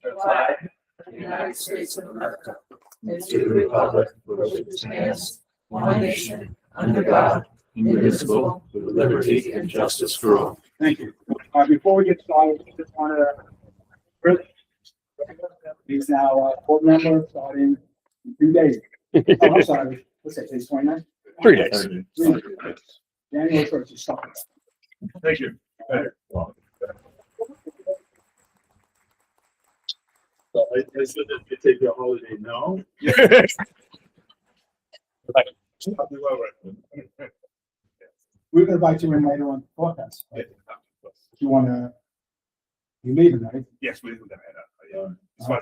the flag of the United States of America, and to the republic for which it stands, one nation, under God, indivisible, with liberty and justice for all. Thank you. Before we get started, I just want to, he's now a board member starting in 2 days. Oh, I'm sorry. What's that, today's 29? 3 days. January 1st, you start. Thank you. I said that you take your holiday now. We're gonna invite you in later on the forecast. If you wanna, you leaving, right? Yes, we do that. It's fine.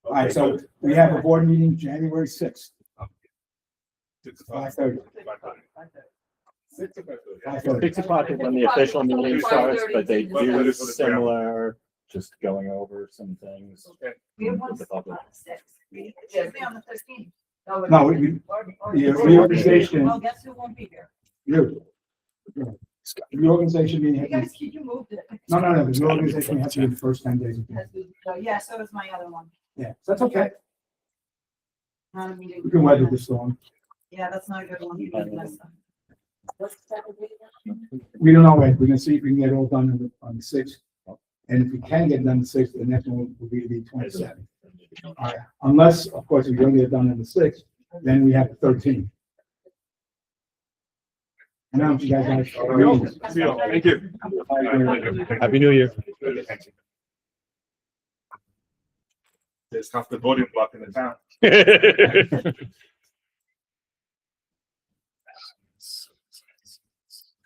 All right, so we have a board meeting January 6th, 5:30. 5:30. 6 o'clock is when the official meeting starts, but they do similar, just going over some things. We have one with the public. 6. It should be on the 13th. No, the reorganization, Well, guess who won't be here? you. The reorganization meeting, You guys, you moved it. no, the reorganization has to be the first 10 days of January. So, yeah, so is my other one. Yeah, so that's okay. Not a meeting. We can weather this storm. Yeah, that's not a good one. You did this one. We don't know yet. We're gonna see if we can get it all done on the 6th. And if we can get it done on the 6th, the next one will be the 27th. All right, unless, of course, we don't get it done on the 6th, then we have the 13th. And now you guys have. Thank you. Happy New Year. There's half the voting block in the town.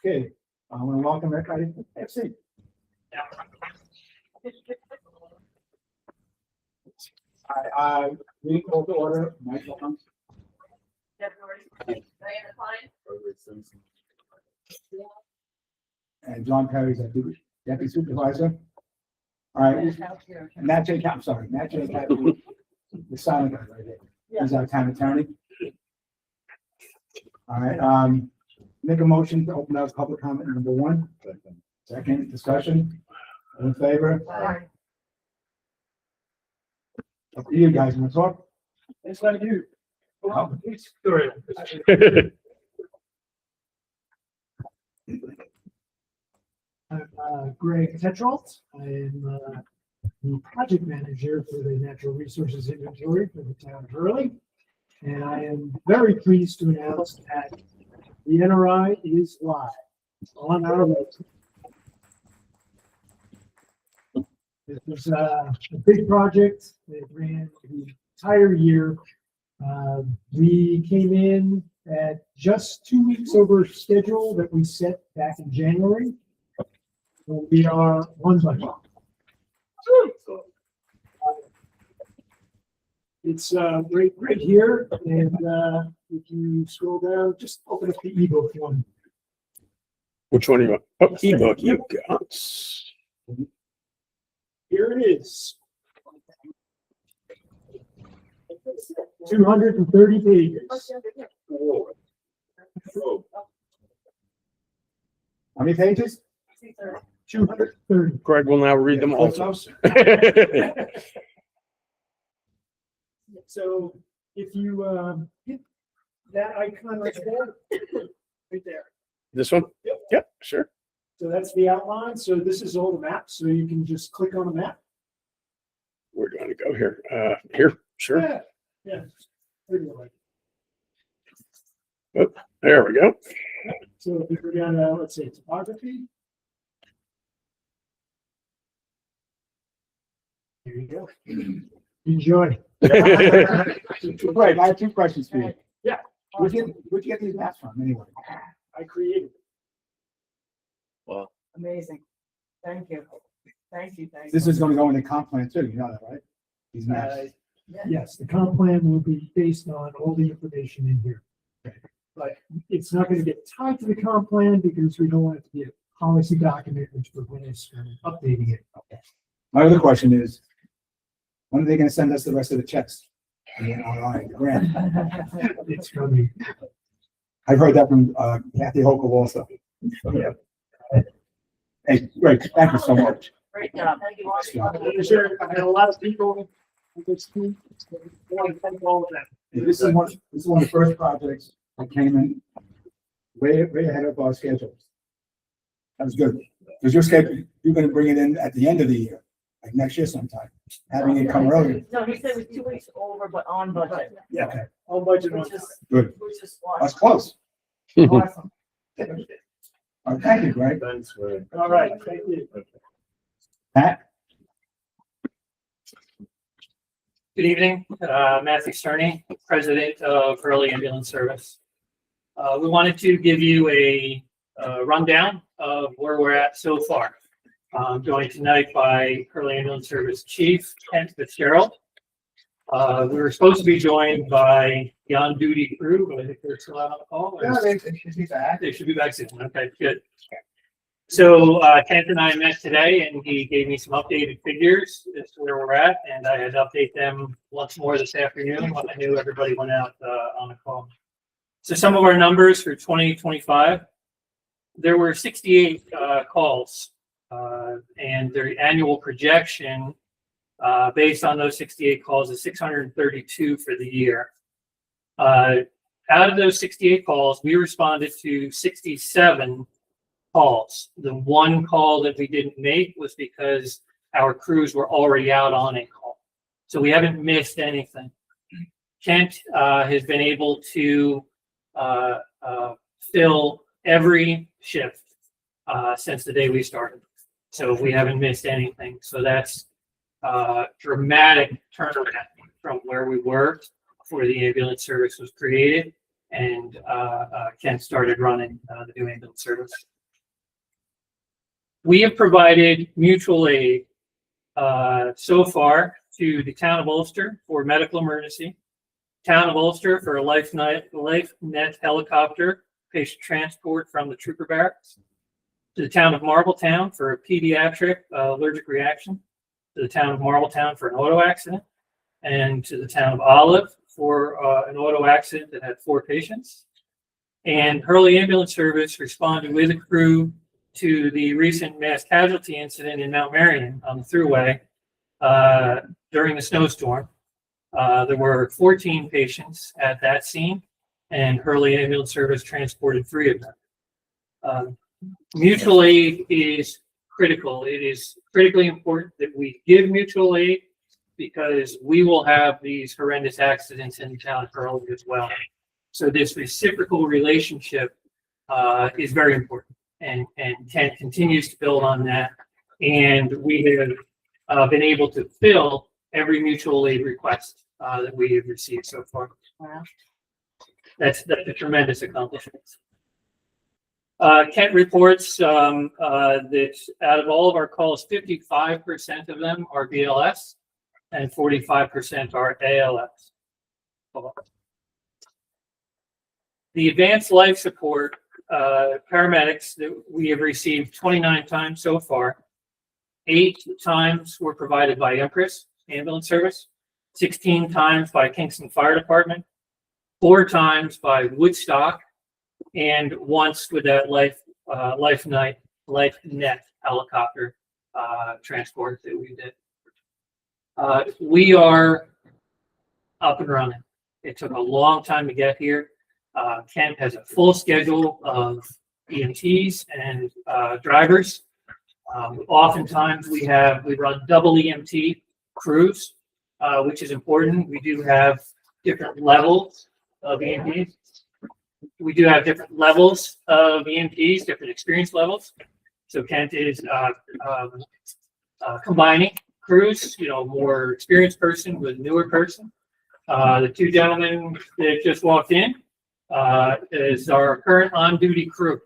Okay, I want to welcome everybody to FC. We call to order, Mike Long, and John Perry's our deputy supervisor. All right, Matt J. I'm sorry, Matt J. Cappy, the silent guy right there. He's our town attorney. All right, make a motion to open up public comment number 1. Second, discussion. All in favor? Aye. Up to you guys, want to talk? It's like you. I'm Greg Tetrault. I am the project manager for the natural resources inventory for the town of Hurley. And I am very pleased to announce that the NRI is live on our website. This was a big project. It ran the entire year. We came in at just 2 weeks over schedule that we set back in January. So we are 1 budget. It's right here, and if you scroll down, just open up the ebook one. Which one do you want? Oh, ebook, you got. Here it is. 230 pages. How many pages? 230. Greg will now read them all. So if you hit that icon right there. This one? Yep, sure. So that's the outline. So this is all the maps. So you can just click on the map. We're going to go here. Here, sure. Yeah. Yeah. There we go. So if we go down to, let's say, topography. Here you go. Enjoy. Right, I have 2 questions for you. Yeah. Where'd you get these maps from, anyway? I created. Well, Amazing. Thank you. Thank you. This is gonna go in the comp plan too, you know that, right? These maps. Yes, the comp plan will be based on all the information in here. But it's not going to get tied to the comp plan because we don't want it to be a policy document which prevents us from updating it. My other question is, when are they gonna send us the rest of the checks? All right, grant. It's coming. I've heard that from Kathy Hochul also. Yeah. Hey, great, thank you so much. Great job. Thank you. Sure, I had a lot of people. This team, I want to thank all of them. And this is one of the first projects that came in way ahead of our schedules. That was good, because you're gonna bring it in at the end of the year, like next year sometime, having it come earlier. No, he said it was 2 weeks over, but on budget. Yeah. Okay, On budget. Which is, good, which is that's close. awesome. Thank you, Greg. Thanks, Greg. All right, thank you. Pat? Good evening, Matthew Cerny, President of Hurley Ambulance Service. We wanted to give you a rundown of where we're at so far. I'm joined tonight by Hurley Ambulance Service Chief Kent Fitzgerald. We were supposed to be joined by the on-duty crew, but I think they're still out on the call. Yeah, they should be back. They should be back soon. Okay, good. So Kent and I met today, and he gave me some updated figures as to where we're at, and I had to update them once more this afternoon when I knew everybody went out on the call. So some of our numbers for 2025, there were 68 calls, and their annual projection based on those 68 calls is 632 for the year. Out of those 68 calls, we responded to 67 calls. The one call that we didn't make was because our crews were already out on a call. So we haven't missed anything. Kent has been able to fill every shift since the day we started. So we haven't missed anything. So that's dramatic turnaround from where we were before the ambulance service was created and Kent started running the new ambulance service. We have provided mutual aid so far to the town of Ulster for medical emergency, town of Ulster for a LifeNet helicopter patient transport from the trooper barracks, to the town of Marbletown for a pediatric allergic reaction, to the town of Marbletown for an auto accident, and to the town of Olive for an auto accident that had 4 patients. And Hurley Ambulance Service responded with a crew to the recent mass casualty incident in Mount Marion on the thruway during the snowstorm. There were 14 patients at that scene, and Hurley Ambulance Service transported 3 of them. Mutual aid is critical. It is critically important that we give mutual aid because we will have these horrendous accidents in the town of Hurley as well. So this reciprocal relationship is very important. And Kent continues to build on that. And we have been able to fill every mutual aid request that we have received so far. Wow. That's a tremendous accomplishment. Kent reports that out of all of our calls, 55% of them are BLS and 45% are ALS. The advanced life support paramedics that we have received 29 times so far. 8 times were provided by Empress Ambulance Service, 16 times by Kingston Fire Department, 4 times by Woodstock, and once with that LifeNet helicopter transport that we did. We are up and running. It took a long time to get here. Kent has a full schedule of EMTs and drivers. Oftentimes we run double EMT crews, which is important. We do have different levels of EMTs. We do have different levels of EMTs, different experience levels. So Kent is combining crews, more experienced person with newer person. The 2 gentlemen that just walked in is our current on-duty crew.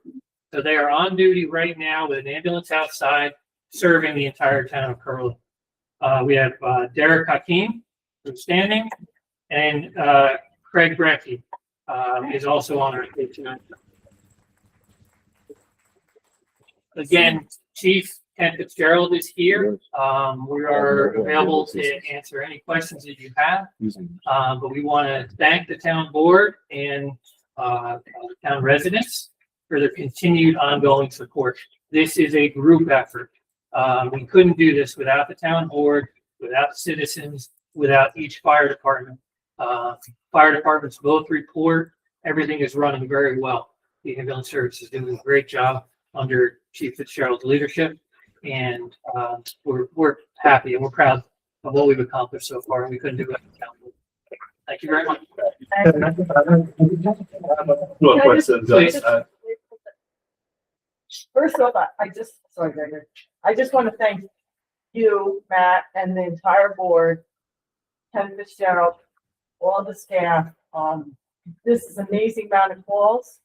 So they are on duty right now with an ambulance outside serving the entire town of Hurley. We have Derek Hakeem, who's standing, and Craig Brecky is also on our team tonight. Again, Chief Kent Fitzgerald is here. We are available to answer any questions that you have. But we want to thank the town board and town residents for their continued ongoing support. This is a group effort. We couldn't do this without the town board, without the citizens, without each fire department. Fire departments both report, everything is running very well. The ambulance service is doing a great job under Chief Fitzgerald's leadership. And we're happy and we're proud of what we've accomplished so far, and we couldn't do it without the town board. Thank you very much. No questions. Please. First off, sorry, Gregor. I just want to thank you, Matt, and the entire board, Ken Fitzgerald, all the staff. This is amazing amount of calls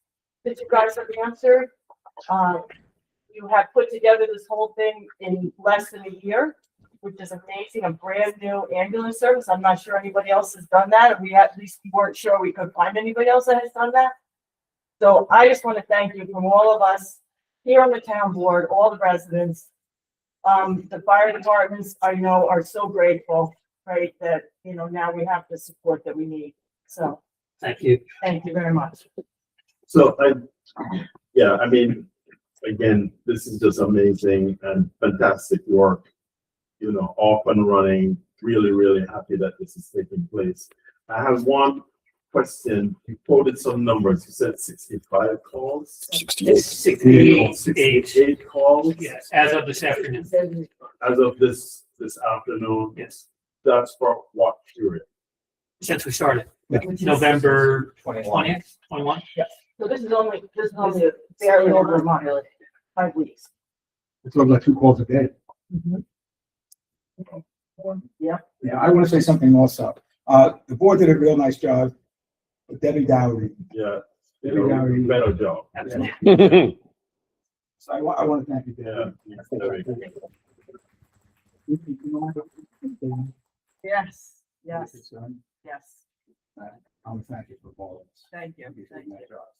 that you guys have answered. You have put together this whole thing in less than a year, which is amazing, a brand new ambulance service. I'm not sure anybody else has done that, and we at least weren't sure we could find anybody else that has done that. So I just want to thank you from all of us here on the town board, all the residents. The fire departments, I know, are so grateful, right, that, you know, now we have the support that we need. So Thank you. thank you very much. So I mean, again, this is just amazing and fantastic work. You know, off and running, really, really happy that this is taking place. I have one question. You quoted some numbers. You said 65 calls? 68 calls? Yes, as of this afternoon. As of this afternoon? Yes, That's for what period? since we started, Which is- November 20th, 21. So this is only barely over a month, 5 weeks. It's over like 2 calls a day. Yeah. Yeah, I want to say something also. The board did a real nice job with Debbie Dowdy. Yeah. Debbie Dowdy. Better job. Absolutely. So I want to thank you, Yeah. Debbie. Yes, yes, yes. I want to thank you for all of this. Thank you. Thank you.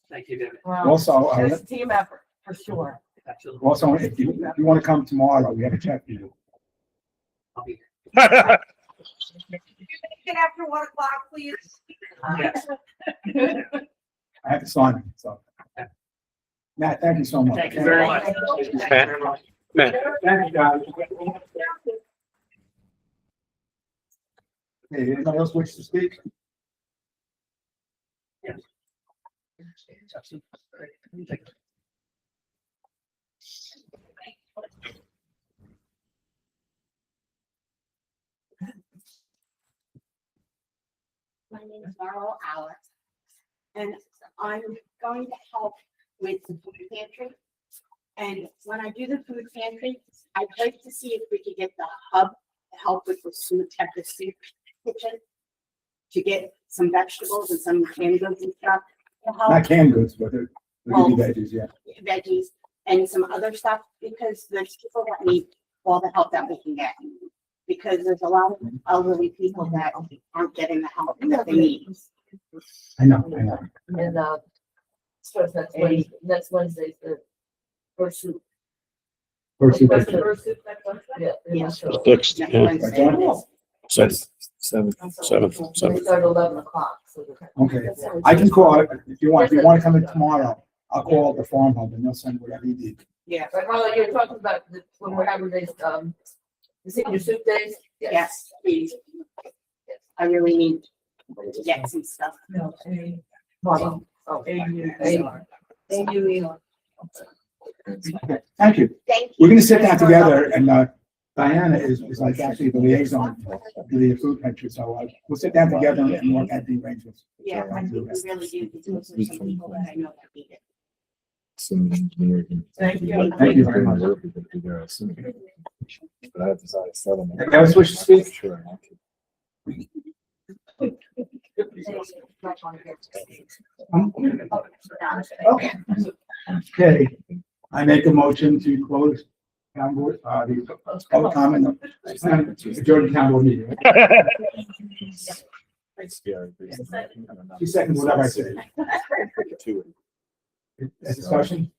Thank you, David. Well, Also, it's a team effort, for sure. Absolutely. also, if you want to come tomorrow, we have a chat for you. I'll be- Get after 1 o'clock, please. Yes. I have to sign it, so. Matt, thank you so much. Thank you very much. Thank you very much. Thank you, guys. Hey, anybody else wish to speak? Yes. Absolutely. My name is Marlo Alex, and I'm going to help with the food pantry. And when I do the food pantry, I'd like to see if we could get the hub to help with the soup at the soup kitchen to get some vegetables and some canned goods and stuff to help. Not canned goods, but the veggies, yeah. Veggies and some other stuff, because there's people that need all the help that we can get. Because there's a lot of elderly people that aren't getting the help that they need. I know. And, starts next Wednesday, the first soup. First, First soup next Wednesday? Yeah. Yes. Sixth, Next yeah. Wednesday. Seventh, Seventh. seventh, We seventh. start at 11 o'clock. Okay. I can call, if you want to come in tomorrow, I'll call the farm hub and they'll send whatever you need. Yeah, But Marla, you're talking about when we're having these, the senior soup days? yes, please. I really need to get some stuff. No, Marla. Oh, AU. Thank you. Thank you. We're gonna sit down together and, Diana is like actually the liaison to the food pantry, so we'll sit down together and work out the arrangements. Yeah, I think we really do, because those are some people that I know that need it. Thank you. Thank you very much. But I have decided settlement. Anybody else wish to speak? Sure. Okay, I make a motion to close town board, the public comment, adjourn the town board meeting. It's scary. 2 seconds, whatever I say. Discussion,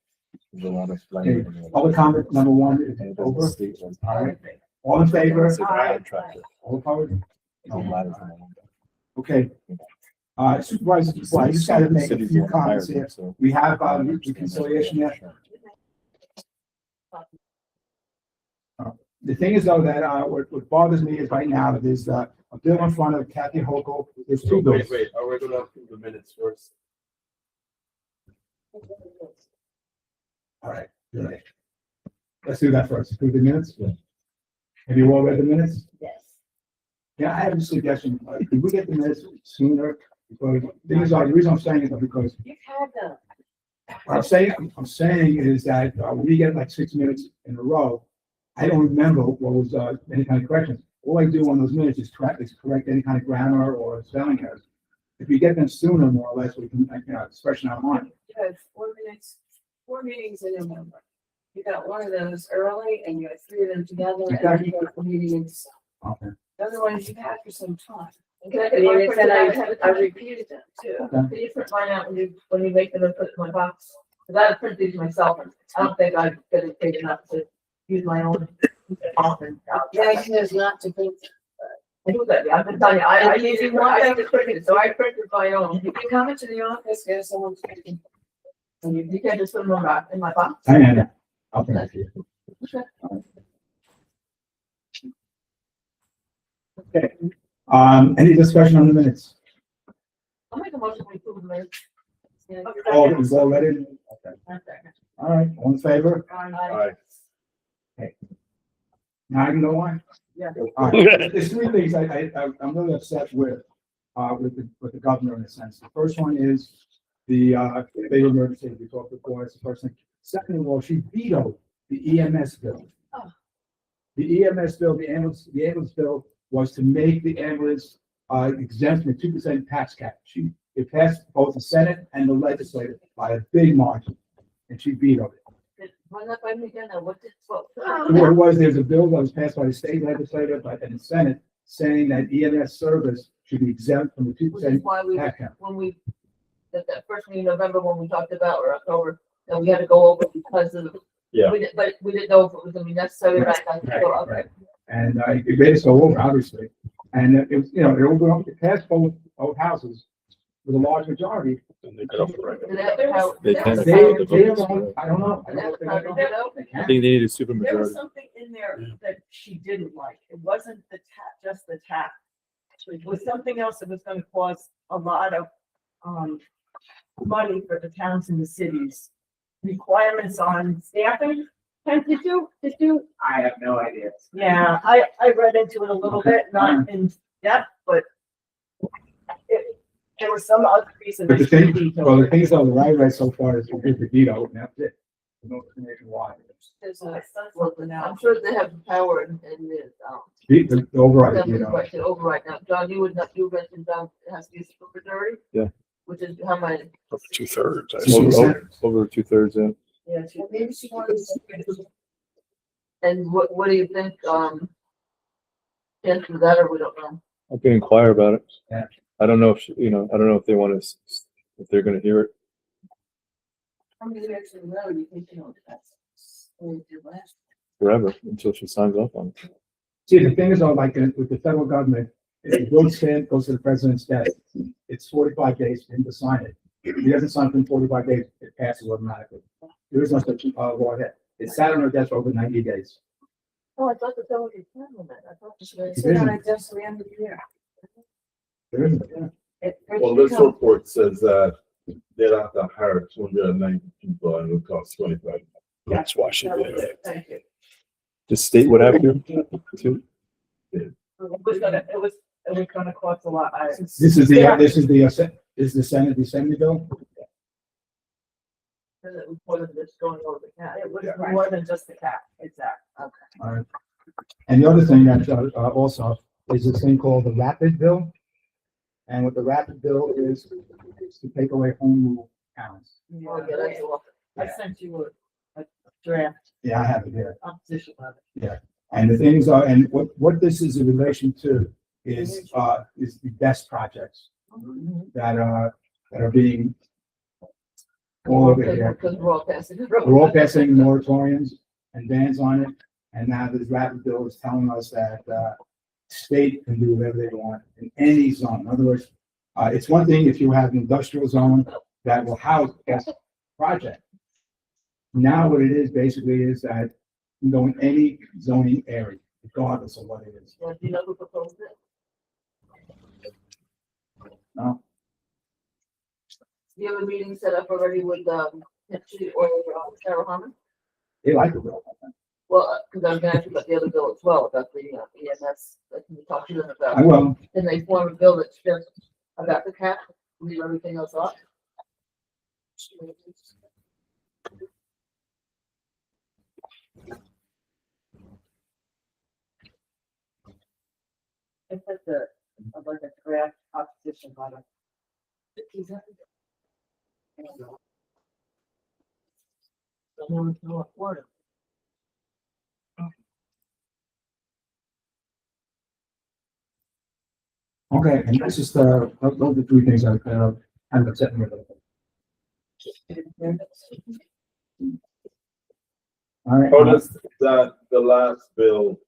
There's a lot of okay, blame. public comment number 1 is And it over. doesn't state what's- All right. All in favor? It's a contractor. All opposed? No matter how. Okay. Supervisor, Dubois, I just gotta make a Cities few won't hire comments them, here. so- We have, reconciliation yet? The thing is though, that, what bothers me is right now, there's, a bill in front of Kathy Hochul, there's two bills. Wait, are we gonna approve the minutes first? All right, good. Let's do that first, approve the minutes. Have you all read the minutes? Yes. Yeah, I have a suggestion, if we get the minutes sooner, because, things are, the reason I'm saying it is because You've had them. what I'm saying is that, we get like 6 minutes in a row. I don't remember what was, any kind of corrections. All I do on those minutes is correct any kind of grammar or spelling errors. If we get them sooner, more or less, we can, express in our mind. You had 4 minutes, 4 meetings in November. You got one of those early and you had 3 of them together and then you got the meetings. Okay. The other ones you've had for some time. And can I And get mine you printed said out ahead of I time? repeated them too. Okay. Can you print mine out when you make them and put it in my box? Because I print these myself, and I don't think I'd get it big enough to use my own. The idea is not to think. I do that, I've been telling you, I And need if to, you want I them have to print it, so I printed my own. If you come into the office, there's someone speaking. And you can't just put them in my box. I am. I'll print it for you. Okay, any discussion on the minutes? I'll make a motion to approve the minutes. Oh, you've all read it? Okay, all right, all in favor? Aye. Now I can go on? Yeah. All right, there's 3 things I'm really upset with the governor in a sense. The first one is the, state of emergency, we talked before, that's the first thing. Second of all, she vetoed the EMS bill. Oh. The EMS bill, the ambulance bill was to make the ambulance, exempt from the 2% tax cap. It passed both the Senate and the legislature by a big margin, and she vetoed it. Run that by me again, now what did, what? What it was, there's a bill that was passed by the state legislature, and the Senate, saying that EMS service should be exempt from the Which is 2% why we, tax cap. when we, that first meeting in November, when we talked about, or October, that we had to go over because of. Yeah. But we didn't know if it was gonna be necessary, right? Right. And, it made us go over, obviously, and it was, it passed both houses with a large majority. And they could override it. Did they have the power- They did can. have They, the power- they have, I don't know. I did they have don't the think power they to don't. veto? They I can. think they need a super There was majority. something in there that she didn't like. It wasn't the just the tax. It was something else that was gonna cause a lot of, money for the towns and the cities. Requirements on staffing. And did you? I have no idea. Yeah, I read into it a little bit, not in depth, but there was some other reason. But the that thing, she vetoed well, the it. things that I read so far is the veto, and that's it. There's no explanation why. There's a Well, something I'm else. sure they have the power and the, The override, Right, to override now. John, you would not, you mentioned, it has to be a super majority? Yeah. Which is how many? Over 2/3. Over- Over 2/3, yeah. Yeah. Well, maybe she wanted. And what do you think, answer that, or we don't know? I can inquire about it. Yeah. I don't know if, I don't know if they want to, if they're gonna hear it. How many years in a row do you think, that's what we did last? Forever until she signs off on it. See, the thing is, though, like with the federal government, if the bill stand goes to the president's desk, it's 45 days for him to sign it. If he doesn't sign it in 45 days, it passes automatically. There is no such, law yet. It sat on her desk for over 90 days. Oh, I thought that was a plan that. I thought this was. Sit on it just the end of the year. There isn't, yeah. Well, this report says that they'd have to hire 290 people and it would cost 25. That's why she did it. Thank you. Just state what happened to. It was gonna cost a lot. This is the Senate Assembly bill. It was more than just going over the cap. It was Yeah. more than just the cap. Exactly. Okay. And the other thing that, also is this thing called the Rapid Bill. And what the Rapid Bill is to take away home rule counts. Oh, yeah, that's awful. I sent you a draft Yeah, I have it here. opposition of it. And the things are, and what this is in relation to is the best projects that are being all over here. Because we're all passing. We're all passing moratoriums and bans on it, and now this rapid bill is telling us that, state can do whatever they want in any zone. In other words, it's one thing if you have an industrial zone that will house this project. Now what it is basically is that you can go in any zoning area. regardless of what it is. Do you know who proposed it? No, Do you have a meeting set up already with, Neptune or Sarah Harmon? they like the bill. Well, because I was gonna ask you about the other bill as well, about the EMS, that you talk to them I about. will. Then they form a bill that's just about the cap, leave everything else off. I put I'd like a draft opposition letter. Someone to afford it. Okay, and this is the, those are the three things I kind of upset me a little bit. All right. How does that, the last bill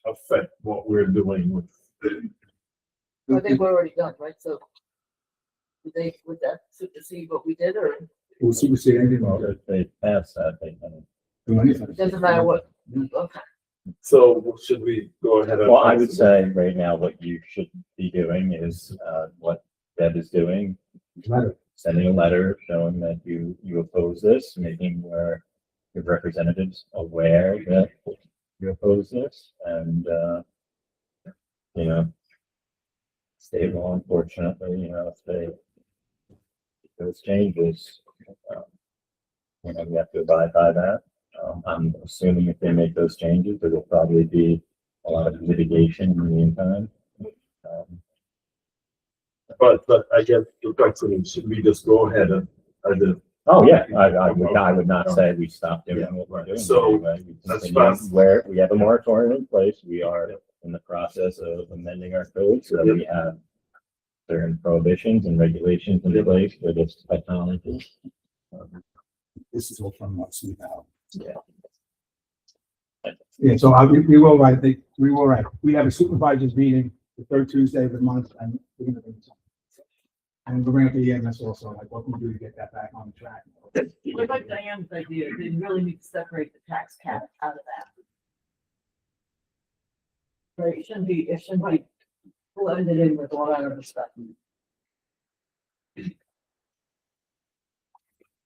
affect what we're doing with? I think we're already done, right? So would that supersede what we did, or We'll see, we'll see anything about it. If they pass that, they can. Do anything. it doesn't matter what? Okay. So should we go ahead and? Well, I would say right now, what you should be doing is, what Deb is doing, Letter. sending a letter showing that you oppose this, making your representatives aware that you oppose this, and, state law, unfortunately, if those changes, we have to abide by that. I'm assuming if they make those changes, there will probably be a lot of litigation in the meantime. But I guess the question is, should we just go ahead and, Oh, yeah, I would not say we stop doing what we're doing. So, anyway. We that's continue fast. where we have a moratorium in place. We are in the process of amending our code so that we have certain prohibitions and regulations in place for this technology. This is all from what we now. Yeah. Yeah, so we will write, we have a supervisors meeting the third Tuesday of the month, and we're gonna bring some. And we're gonna have the EMS also, like what we do to get that back on track. What about Diane's idea? They really need to separate the tax cap out of that. Right, it shouldn't be blended in with all that other stuff.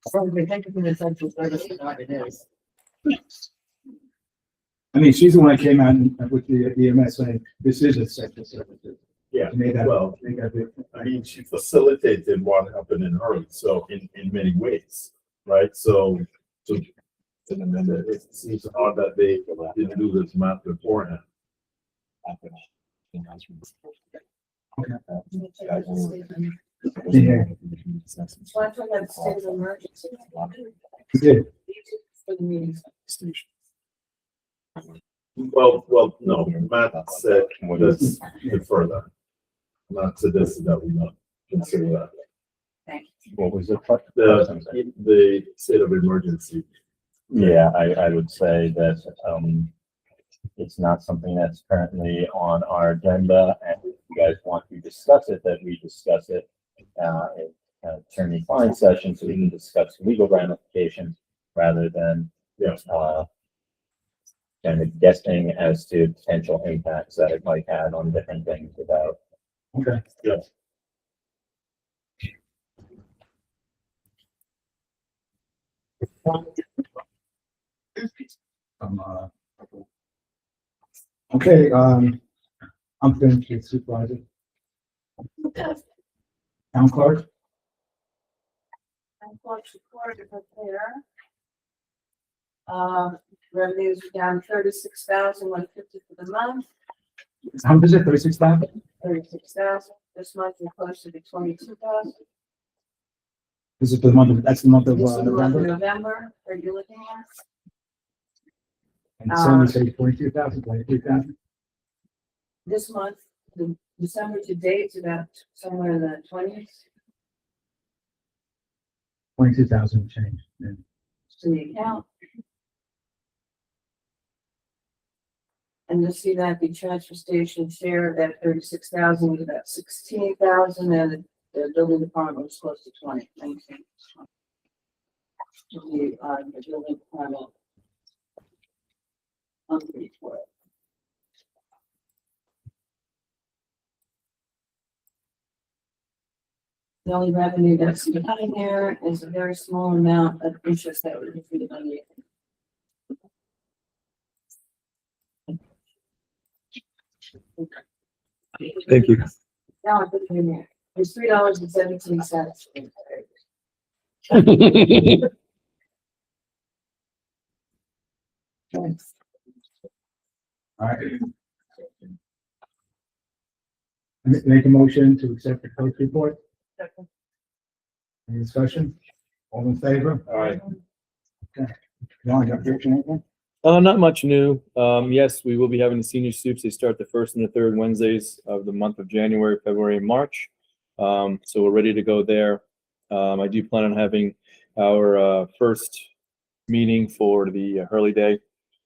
So we think of an essential service, you know what it is. I mean, she's the one that came out with the EMS saying, this is essential services. yeah, Made that, well, made that big. I mean, she facilitated what happened in Hurley, so in many ways, right? So and then it seems odd that they didn't do this math beforehand. Yeah, So I took that state of emergency. we did. For the meetings. Well, no, Matt said, let's defer that. Matt suggested that we not consider that. What was it? What? The state of emergency. Yeah, I would say that, it's not something that's currently on our agenda, and if you guys want to discuss it, that we discuss it, in attorney-client session, so we can discuss legal ramifications rather than, kind of guessing as to potential impacts that it might have on different things without. Okay. Yes. Okay, I'm finished with supervisor. Town clerk, And clerk's report is up there. Revenues are down 36,150 for the month, how much is it, 36,000? 36,000. This month we're close to the 22,000. This is the month, that's the month of This is the month of November. November, are you looking at? And December, say 22,000, 23,000. This month, the December to date, is about somewhere in the 20s. 22,000 change. Yeah. To the account. And you'll see that the transfer station share of that 36,000 was about 16,000, and the building department was close to 20, 19. The building department. Hungry for it. The only revenue that's coming here is a very small amount of interest that would be the money. Thank you. Now I'm putting it in there. It's $3.17. All right. Make a motion to accept the clerk's report. Any discussion? All in favor? All right. John, you have anything? Not much new. Yes, we will be having the senior soups. They start the first and the third Wednesdays of the month of January, February, and March. So we're ready to go there. I do plan on having our first meeting for the Hurley Day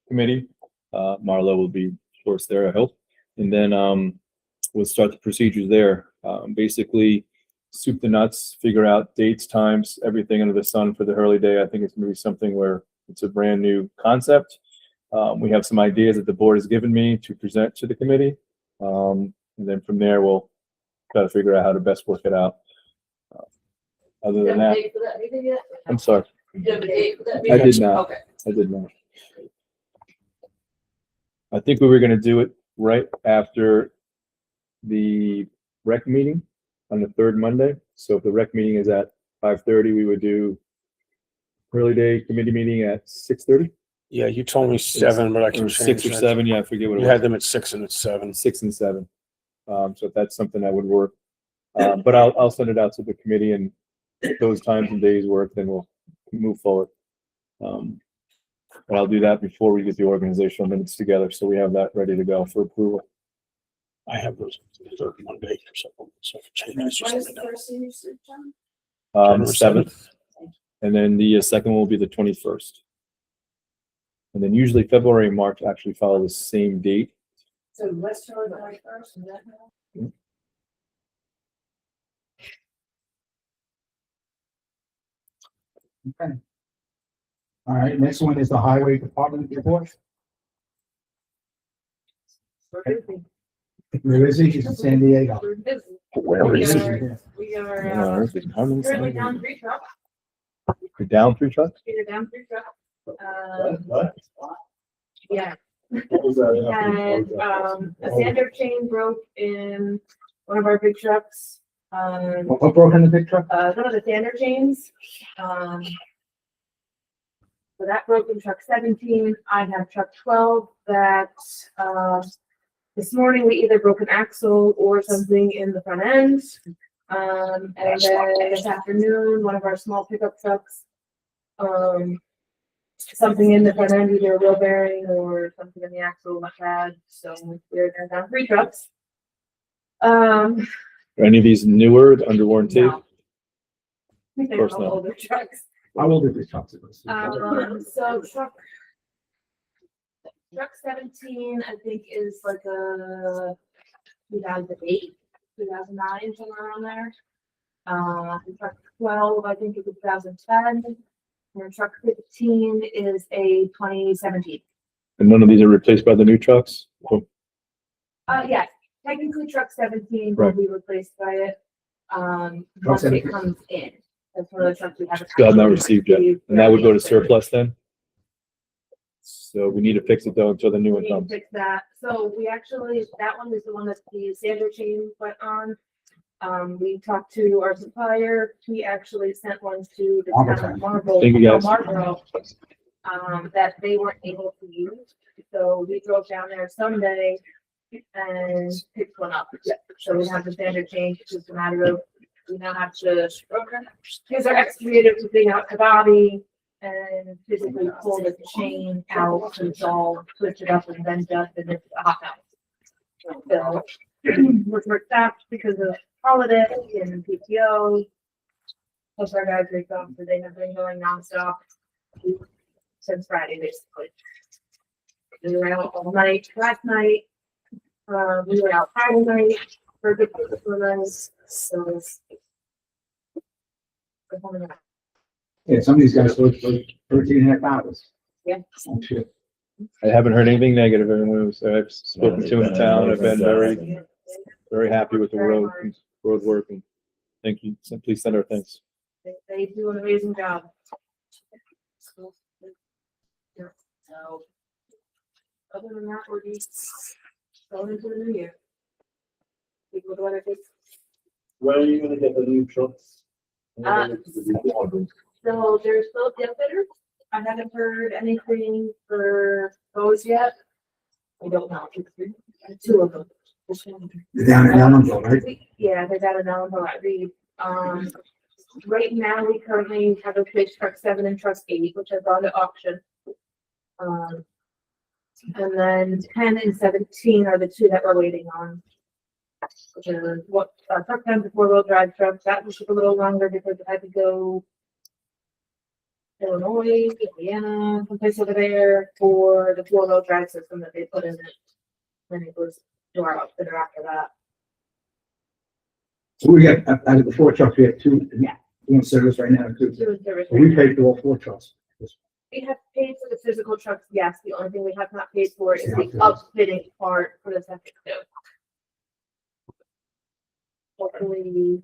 Committee. Marlo will be, of course, there, I hope. And then we'll start the procedures there. Basically, soup the nuts, figure out dates, times, everything under the sun for the Hurley Day. I think it's going to be something where it's a brand new concept. We have some ideas that the board has given me to present to the committee. And then from there, we'll try to figure out how to best work it out. Other than that, I'm sorry. I did not. Okay. I did not. I think we were going to do it right after the rec meeting on the third Monday. So if the rec meeting is at 5:30, we would do Hurley Day committee meeting at 6:30. Yeah, you told me 7, but I can Or change 6 or that. 7. Yeah, I forget what it You was. had them at 6 and at 7. 6 and 7. So if that's something that would work. But I'll send it out to the committee, and if those times and days work, then we'll move forward. But I'll do that before we get the organizational minutes together, so we have that ready to go for approval. I have those 31 days or something. So if it changes, just When let is me the know. first senior soup, John? January 7th, and then the second will be the 21st. And then usually February and March actually follow the same date. So let's start with the first, is that how? Okay. All right, next one is the highway department report. Where is he? He's in San Diego. Where is it? We are, Currently down 3 trucks, You're down 3 trucks? we're down 3 trucks. What? Yeah, What was that? and, a sander chain broke in one of our big trucks. What broke in the big truck? One of the sander chains. So that broke in truck 17. I have truck 12 that, this morning we either broke an axle or something in the front end. And then this afternoon, one of our small pickup trucks, something in the front end, either a wheel bearing or something in the axle went bad. So we're down 3 trucks. Are any of these newer, under warranty? No. Of course not. Older trucks. How old is this truck? So truck 17, I think is like a 2008, 2009, somewhere around there. Truck 12, I think is a 2010. And truck 15 is a 2017. And none of these are replaced by the new trucks? Yes, technically truck 17 will Right. be replaced by it. Once it 17. comes in. That's one of the trucks we haven't. Still have not actually received yet. And that would go to surplus then? So we need to fix it though until the new one We need to comes. fix that. So we actually, that one is the one that the sander chain went on. We talked to our supplier. He actually sent one to the town of Marlboro. Thank you, guys. Marlboro, that they weren't able to use. So we drove down there Sunday and picked one up. So we have the sander chain. It's just a matter of, we now have to use our excavator to dig out the body and physically pull the chain out, and it's all switch it up and bend up, and it's a hot mess. So, we're staffed because of holiday and PTO. Plus our guys are gone, so they have been going nonstop since Friday, basically. We were out all night last night. We were out Friday night for a good couple of nights, so. Yeah, some of these guys work for 13.5 hours. Yeah. Oh, shit. I haven't heard anything negative. Everyone I've spoken to in town, I've been very, very happy with the road working. Thank you. So please send our thanks. They do an amazing job. So, other than that, we're just going into the new year. People do other things. When are you gonna get the new trucks? So there's still the outfitter. I haven't heard anything for those yet. I don't know. Two of them. You're down in Ellenville, right? Yeah, they're down in Ellenville at Reed. Right now, we currently have a pitch truck 7 and truck 8, which I've gone to auction. And then 10 and 17 are the two that we're waiting on. Which are what, truck 10 to 4-wheel drive truck, that will take a little longer because I had to go Illinois, Indiana, someplace over there for the 4-wheel drive system that they put in it. Then it goes to our outfitter after that. So we got, out of the 4 trucks, we have 2 in service right now, 2. Two in service So we right now. paid for all 4 trucks. We have paid for the physical trucks, yes. The only thing we have not paid for is the Yeah. upfitting part for the second two. Hopefully,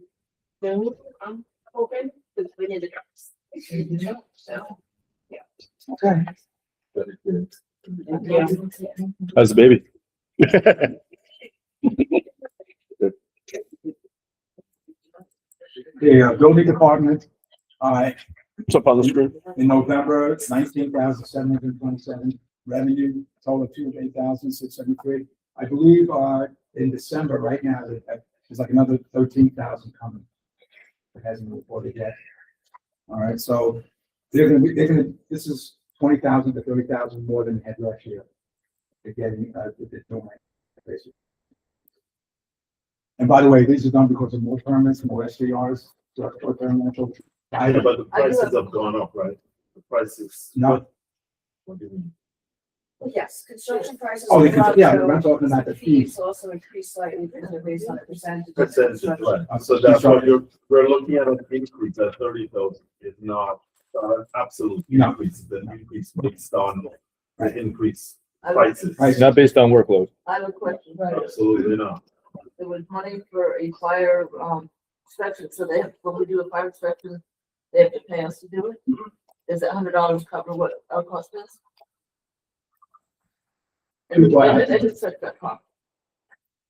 soon, I'm hoping, because we need the trucks. So, Okay. yeah. How's the baby? The building department, What's up on the screen? in November, 19,727 revenue, total of 208,673. I believe, in December, right now, there's like another 13,000 coming. It hasn't reported yet. All right, so they're gonna, this is 20,000 to 30,000 more than they had last year. They're getting, they're doing, basically. And by the way, these are done because of more permits, more SDRs, short-term rental. But the prices have gone up, right? The prices. No. What do you mean? Yes, construction prices. Oh, yeah, so I'm talking about the fees. Also increased slightly because they're based on a percentage. Percentage, right. So that's what we're looking at an increase at 30,000 is not absolute No. increase, the increase based on Right. the increase I have- prices. Right. Not based on workload. I have a question. Absolutely not. There was money for a fire, inspection, so they have, when we do a fire inspection, they have to pay us to do it? Does that $100 cover what our cost is? And they just set that cost.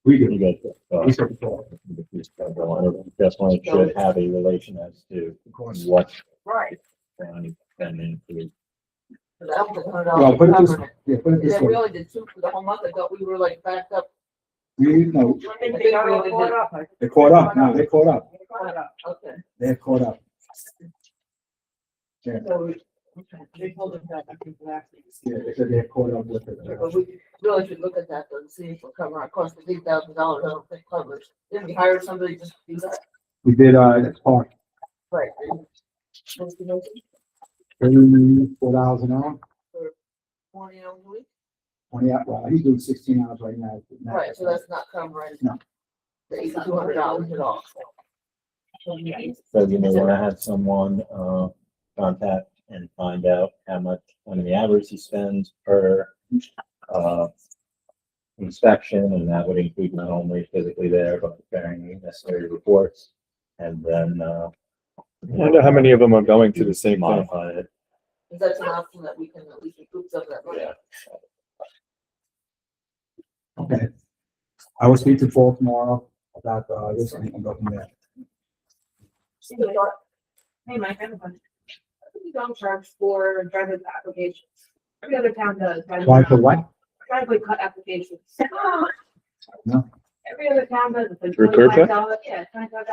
We You do. get the, We said before. the police department definitely should have a relation as to Of course. what Right. they're spending to. So that was Well, put it $100 this, covering it. yeah, put it this Yeah, we way. only did 2 for the whole month. I thought we were like backed up. We, no, I think they got all caught up. they caught up. No, they caught up. Okay. They're caught up. Yeah, So, okay, they told us that, I think, last week. yeah, they said they're caught up with it. But we really should look at that though, and see if we're covering our cost of $8,000. I don't think covers. Then we hired somebody just to do that. We did, that's part, Right. $34 an hour, 20 hours a week. 20 hours, well, he's doing 16 hours right now. Right, so that's not covering. No. The $8,200 at all. So you may want to have someone, contact and find out how much, how many hours he spends per, inspection, and that would include not only physically there, but preparing the necessary reports, and then, I wonder how many of them are going to the same thing. modify it. Is that an option that we can at least recoup some of that money? Yeah. Okay. I will speak to Paul tomorrow about, this and go from there. Hey, Mike, I have a question. We don't charge for driver's applications. Every other town does. Why for what? Driveway cut applications. No. Every other town does. It's like For a curb cut? $25, yeah, $25,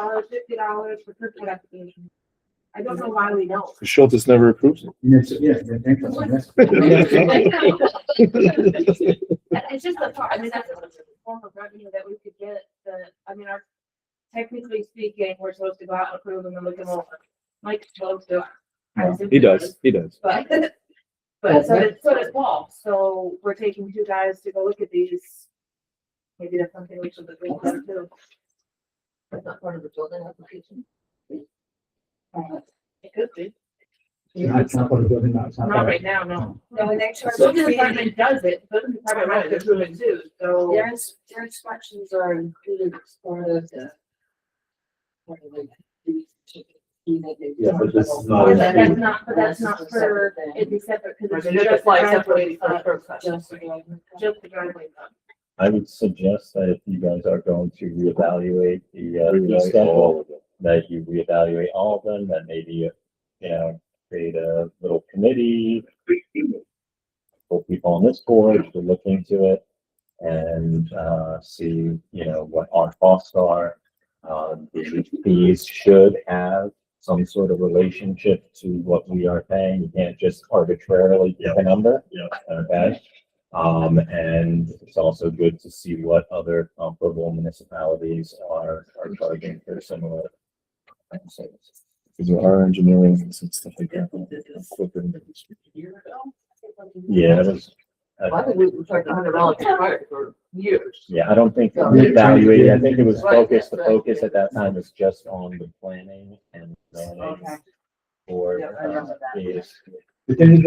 $50 for curb cut applications. I don't know why we don't. Schultz never approves it. Yes, yeah, thank you. Yes. It's just a part, I mean, that's a form of revenue that we could get, technically speaking, we're supposed to go out and approve them and look them over. Mike's supposed to. I assume He does. But, but so does Paul, so we're taking 2 guys to go look at these. Maybe that's something we should look into too. That's not part of the building application. It could be, It's not for the building, no, it's not. not right now, no. No, and they charge. The building department does it, the building department runs it through it too, so. Their inspections are included as part of the. Yeah, but this is not. But that's not for, it'd be separate, because Right, it's they just like separated for curb cuts. Just the driveway fund. I would suggest that if you guys are going to reevaluate the schedule, that you reevaluate all of them, that maybe, create a little committee. For people on this board to look into it and, see, what our costs are. These should have some sort of relationship to what we are paying. You can't just arbitrarily pick a number. Yeah. Okay. And it's also good to see what other comparable municipalities are charging for similar services. Because there are engineering and stuff like that. Yeah, it was. I think we charged $100 for years. Yeah, I don't think reevaluated. I think it was focused, the focus at that time was just on the planning and zoning Okay. for, Yeah, I remember that. these. The thing is,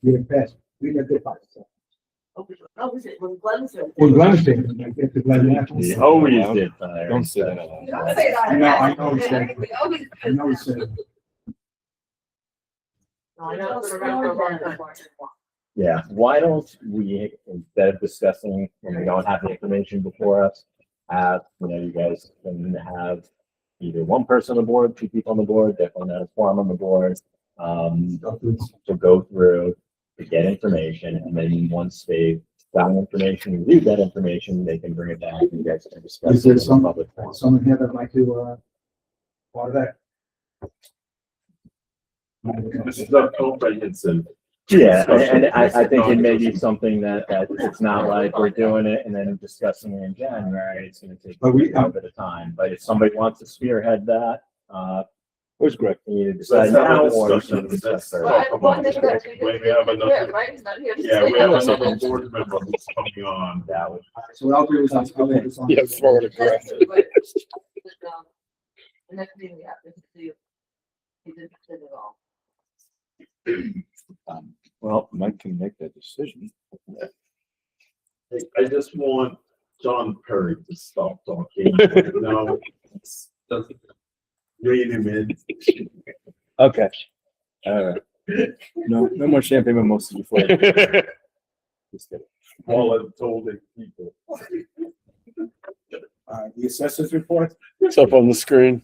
we're best, we got good parts. Oh, was it, when Glenn said? Well, Glenn said, I get the Glenn. We always did fire. Don't say that out loud. Don't say that. I know he said, I know he said, No, I don't remember. Yeah, why don't we, instead of discussing when we don't have the information before us, have, you guys can have either one person on the board, two people on the board, definitely not a forum on the board, to go through, to get information, and then once they've gotten information, reviewed that information, they can bring it back and you guys can discuss Is there it in some- public forum. someone here that'd like to, part of that? This is a comprehensive. Yeah, and I think it may be something that it's not like we're doing it and then discussing it in January, it's gonna take a But we- little bit of time, but if somebody wants to spearhead that, Where's Greg? we need to decide Let's have now a or we discussion. should discuss Let's further. talk about this. Wait, we have another, Right, he's not here. yeah, we have another board member who's coming on. That would, So what I'll do is I'll let this on. Yeah, forward it, Greg. The next meeting, we have to see if he did it all. Well, Mike can make that decision. I just want John Perry to stop talking. No, doesn't rein him in. Okay. All right. No more champagne mimosas before. Just kidding. All I've told the people. The assessors report. It's up on the screen.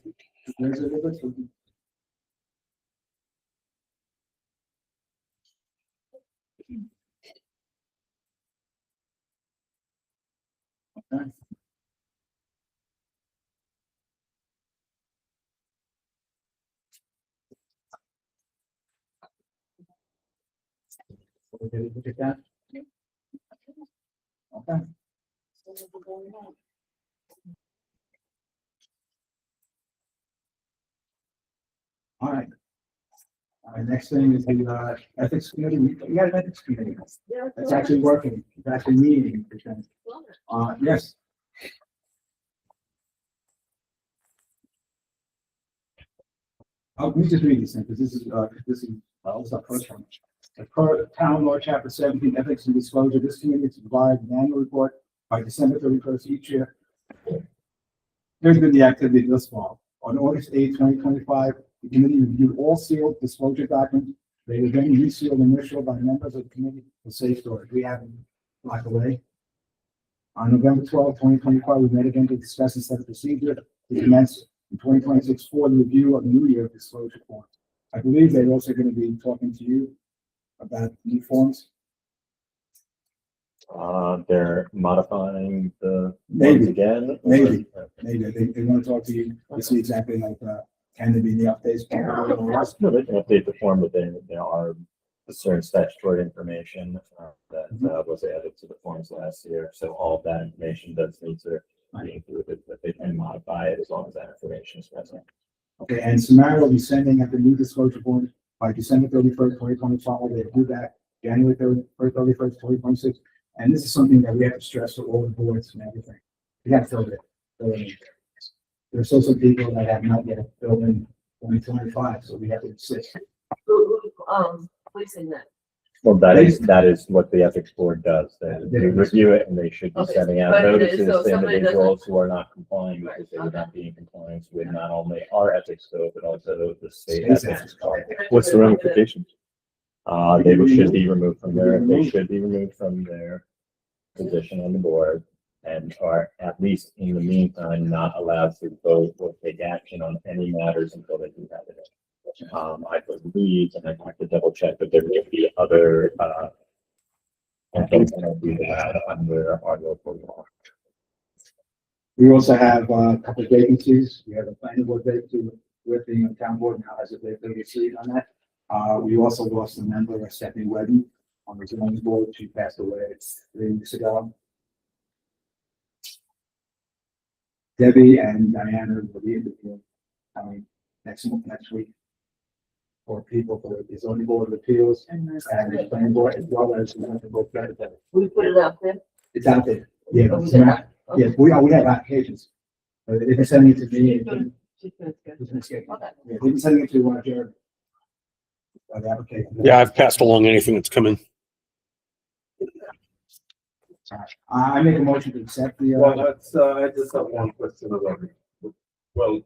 Where's it? Okay. Okay, look at that. Okay. All right. Next thing is the ethics committee. We got an ethics committee. It's actually working. It's actually meeting. Yes. Let me just read this thing, because this is our first one. Per town law, chapter 17, ethics and disclosure, this committee is to provide an annual report by December 31st each year. Here's been the activity this fall. On August 8, 2025, the committee reviewed all sealed disclosure documents. They were then resealed and initialed by members of the committee for safe storage. We have them locked away. On November 12, 2025, we met again to discuss and set a procedure to commence in 2026 for the review of New Year disclosure forms. I believe they're also going to be talking to you about new forms. they're modifying the Maybe. ones again? Maybe. Maybe they want to talk to you to see exactly like, can there be the updates? No, they can update the form, but then there are certain statutory information that was added to the forms last year. So all of that information does need to be included, but they can modify it as long as that information is present. Okay, and Samara will be sending out the new disclosure form by December 31st, 2025. They do that January 31st, 2026. And this is something that we have to stress to all the boards and everything. We have to fill it. There's also some people that have not yet filled in 2025, so we have to insist. Policing that. Well, that is what the ethics board does. They review it and they should be Okay, sending out but it is, notices so to somebody individuals who are not complying Right, because they would okay. not be in compliance with not only our ethics code, but also the state State's ethics ethics code. What's the ramification? They should be removed from their position on the board and are at least in the meantime not allowed to vote or take action on any matters until they do have it. I believe, and I have to double check, but there will be other, things that will be allowed under our local law. We also have a couple of vacancies. We have a planning board vacancy with the town board now has a vacancy on that. We also lost a member, Stephanie Webby, on the zoning board. She passed away 3 weeks ago. Debbie and Diana will be interviewing next week for people for the zoning board of appeals and the planning board as well as the zoning board. We put it out there. It's out there. Yeah, Oh, we did that? yes, we have applications. If they're sending it to me, She's good. yeah, Okay. we've been sending it to Jared. The application. Yeah, I've passed along anything that's come in. I make a motion to accept the, Well, that's, I just have one question about it. Well,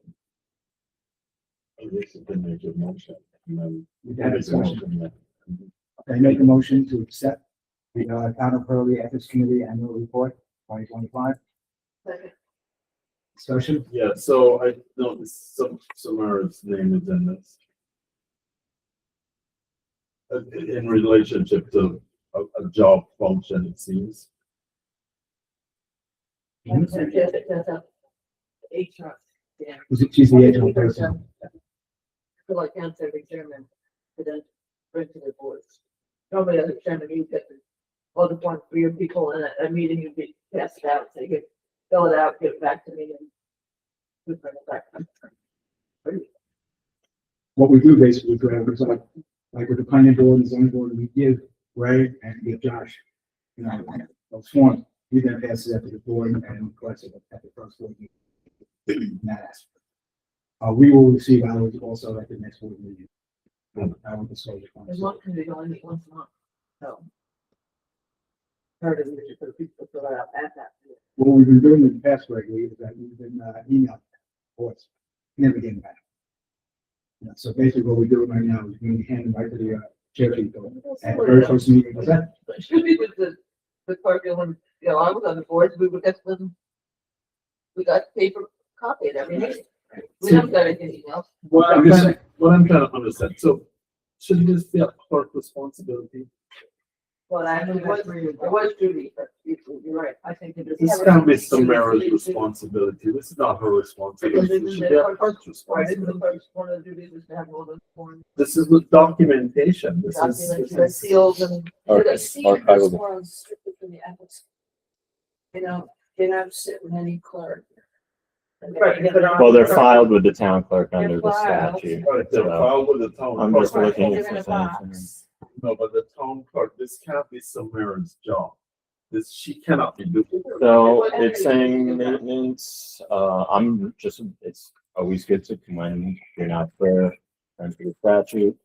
I guess you can make a motion. we have a discussion. I make a motion to accept the, Town of Hurley Ethics Committee Annual Report 2025. Discussion. Yeah, so I noticed Samara's name is in this. In relationship to a job function, it seems. That's a HR. Yeah. She's the agent person. For like council chairman, to then bring to the boards. Normally, as a chairman, you get all the points for your people in a meeting, you get passed it out, so you could fill it out, give it back to me and. we bring it back. What we do basically, is like with the planning board and zoning board, we give Ray and we give Josh, those forms. We then pass it out to the board and collects it at the first board meeting. We will receive ours also at the next board meeting. I want to say As long as we only meet once a month, so. Part of it is for the people to fill it out at that. what we've been doing in the past regularly is that we've been emailing reports, never getting back. So basically what we're doing right now is we hand them right to the chair people at the very first meeting. Was that? Should be with the clerk, when, I was on the board, we would get them. We got paper copy of every meeting. We haven't got anything else. What I'm trying to understand, so should this be a clerk responsibility? Well, actually, it was Judy, but you're right, I think it is. This can be Samara's responsibility, this is not her Because responsibility, isn't it should the be a clerk- clerk's Right, isn't the responsibility. first one of the duties is to have all those forms, This is with documentation, this documents, is. seals and. Archival. Strictly for the ethics. They don't sit with any clerk. Right, yeah, but on- Well, they're filed with the town clerk under the filed. statute. Right, they're So filed with the town I'm clerk. just looking They're at in a the thing. box. No, but the town clerk, this can't be Samara's job. This, she cannot be doing. So it's saying maintenance, it's always good to, when you're not clear, under the statute.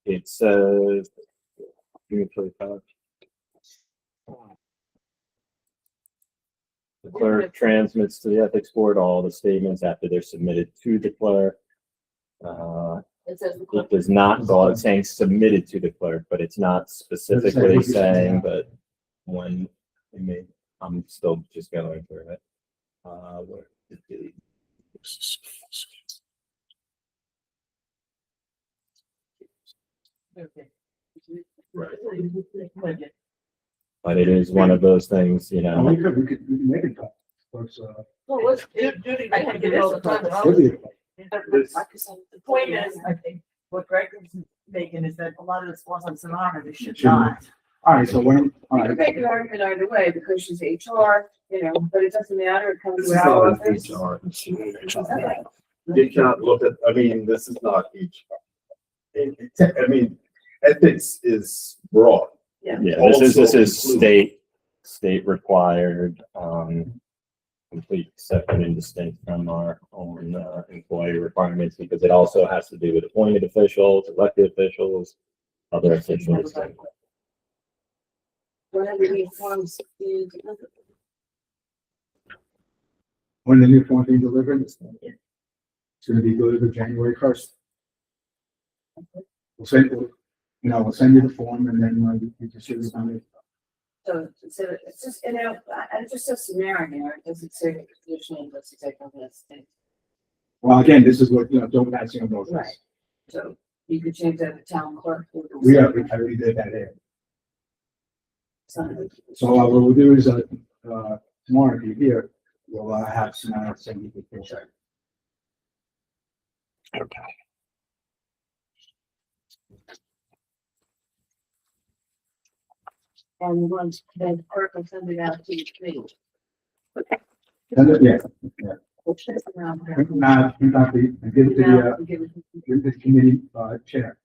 It says. The clerk transmits to the ethics board all the statements after they're submitted to the clerk. It says the It clerk. does not, well, it's saying submitted to the clerk, but it's not specifically saying, but when it may, I'm still just going through it. Where did it- Okay. Right. But it is one of those things, We could make it talk. Folks, Well, what's, Judy, I think it is the time. would be- The point is, I think, what Greg is making is that a lot of this falls on Samara, they should not. All right, so when, all You can right, make an argument either way because she's HR, but it doesn't matter. It comes This to is our not an office. HR. You can't look at, this is not HR. Ethics is broad. Yeah, this is Also state required, complete separate and distinct from our own employee requirements because it also has to do with appointed officials, elected officials, other officials. Whatever the forms is. When the new form being delivered, it's gonna be delivered January 1st. We'll send you the form and then you can see it on it. So it's just, it's just a scenario, it doesn't say usually what's exactly on this thing. Well, again, this is what, don't ask you about Right. this. So you could change that to town clerk. I already did that here. So, So what we'll do is, tomorrow, if you're here, we'll, have some, send you the check. Okay. And once the clerk will send it out to you, please. Yeah. Which is around there. Give it Now, to give it- the committee, chair.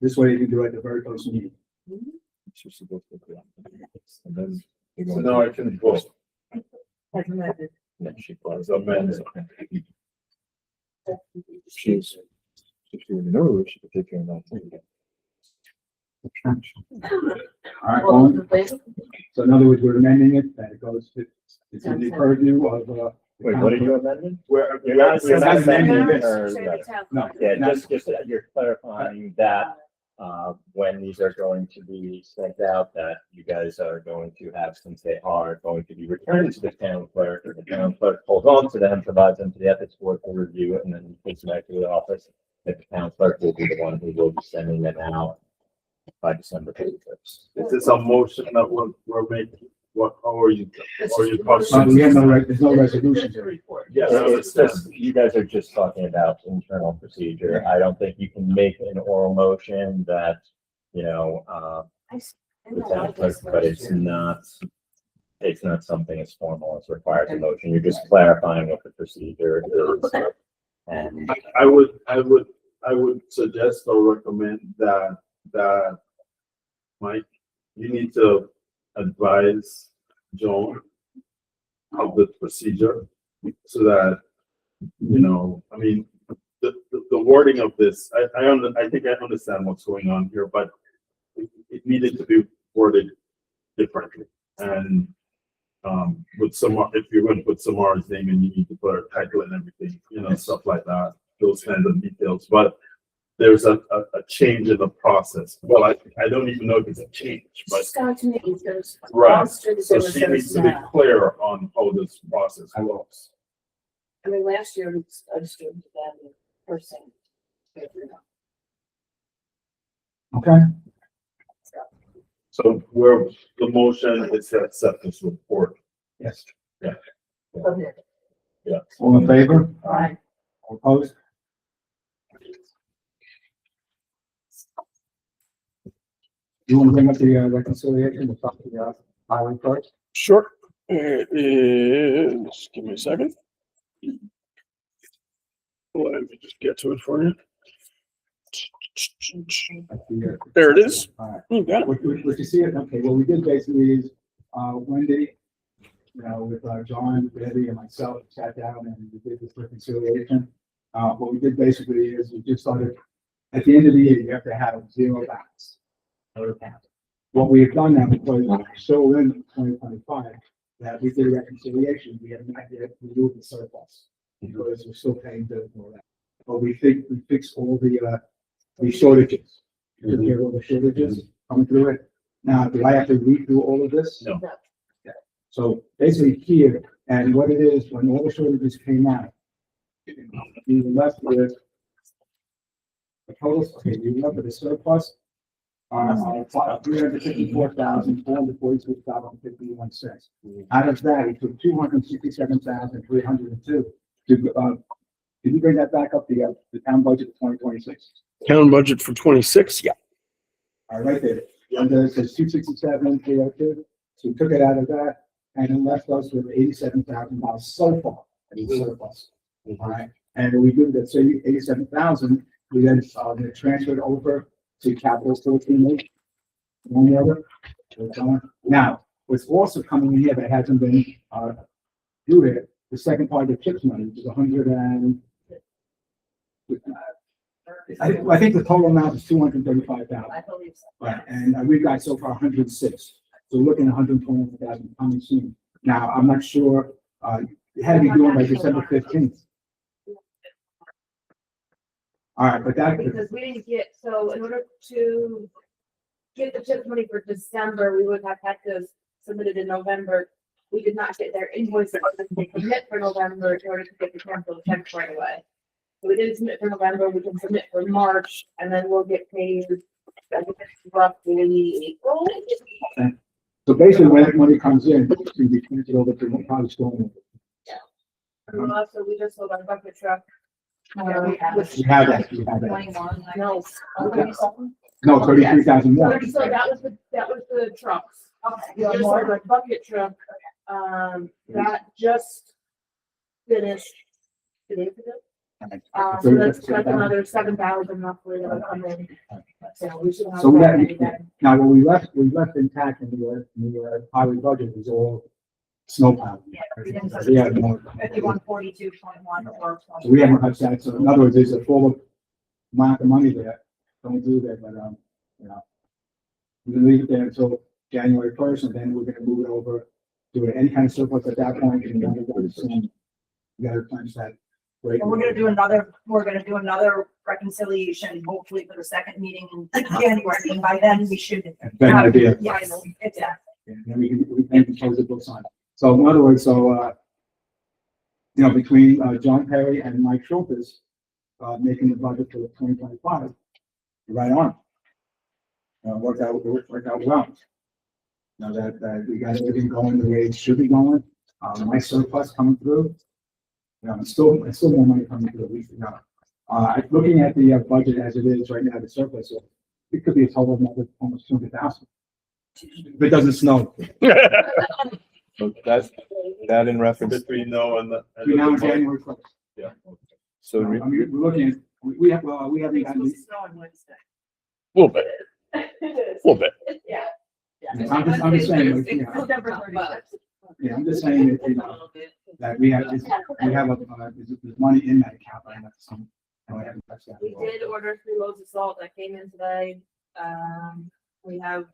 This way you can do it at the very first meeting. And then So now I can vote. Recommended. she was Amended. She's, if you know, she could take care of that thing. All right, All those in favor? so in other words, we're amending it, that it goes to, it's in the purview of, Wait, what are you amending? Where, You're not amending amending it, or Say the town No. clerk. yeah, just you're clarifying that when these are going to be sent out, that you guys are going to have, since they are going to be returned to the town clerk, or the town clerk holds on to them, provides them to the ethics board for review, and then takes them back to the office. That the town clerk will be the one who will be sending them out by December 31st. is this a motion that we're making? What, how are you? Or you we have there's no resolution to report. Yes, It's just, you guys are just talking about internal procedure. I don't think you can make an oral motion that, the town clerk, but it's not something as formal as requires a motion. You're just clarifying what the procedure is. And I would suggest or recommend that Mike, you need to advise Joan of the procedure so that, I mean, the wording of this, I think I understand what's going on here, but it needed to be worded differently. And with if you're going to put Samar's name in, you need to put her title and everything, stuff like that, those kinds of details. But there's a change in the process. Well, I don't even know if it's a change, but She's gone to me, there's. right. So she needs to be clear on how this process works. I mean, last year, we understood that the person. Okay, So where the motion is to accept this report. yes. Okay. Yeah. All in favor? Aye. All opposed? You want to bring up the reconciliation, the top of the highway first? Sure. It is, give me a second. Let me just get to it for you. There it is. All right. You got it. What you see it, okay, what we did basically is, Wendy, with John, Betty, and myself, sat down and we did this reconciliation. What we did basically is we just started, at the end of the year, you have to have zero balance. What we have done now, because we're so in 2025, that we did a reconciliation, we have not yet removed the surplus, because we're still paying bills and all that. But we think we fixed all the shortages. We took care of all the shortages coming through it. Now, do I have to read through all of this? No. Yeah. So basically here, and what it is, when all the shortages came out, we were left with the total, okay, we were left with a surplus, $354,446.51. Out of that, we took $267,302 to, can you bring that back up, the town budget of 2026? Town budget for 26, yeah. All right, there. Under it says 267,302, so we took it out of that, and it left us with $87,000 so far in the surplus. All right, and we do that, so 87,000, we then transfer it over to capital 14. One the other. Now, What's also coming in here that hasn't been, due here, the second part of the CHIPS money, which is 100 and, I think the total amount is 235,000. I believe so. Right, and we've got so far 106. So we're looking at 120,000 coming soon. Now, I'm not sure, it had to be done by December 15th. All right, but that, Because we didn't get, so in order to get the CHIPS money for December, we would have had to submit it in November. We did not get their invoice that they submit for November in order to get the cancel checks right away. So we didn't submit for November, we can submit for March, and then we'll get paid, I think it's roughly April. so basically when that money comes in, it's going to be transferred over to the college school. And also, we just sold our bucket truck. We have that, we have that. 21, no. No, 33,000 more. So that was the trucks. Okay. We just sold our bucket truck, that just finished 2 days ago. So that's another 7,000 roughly that'll come in. So we should have So we that have, money then. now what we left intact in the highway budget is all snow plowing. We have more. 5142.1 or. So we haven't touched that. So in other words, there's a full amount of money there. Don't do that, but, you know, we're gonna leave it there until January 1st, and then we're gonna move it over to any kind of surplus at that point, and then we're gonna assume we gotta replenish that. Right. And we're gonna do another reconciliation, hopefully for the second meeting in January, and by then we should. Better idea. Yes, exactly. And then we can close the books on it. So in other words, you know, between, John Perry and Mike Schultz, making the budget for 2025, right on. Worked out well. Now that we got everything going the way it should be going, my surplus coming through. You know, it's still more money coming through, at least, you know. Looking at the budget as it is right now, the surplus, it could be a total of another almost 200,000. If it doesn't snow. So that in reference, Between now and the. Between now and January 1st. Yeah. so I mean, we're looking at, we have, we haven't gotten, It's supposed to snow on Wednesday. Little bit, little bit. Yeah. I'm just saying, like, you know, November 31st. yeah, I'm just saying that, you know, that we have, there's money in that account, right? That's some, and we haven't touched that. We did order 3 loads of salt that came in today. We have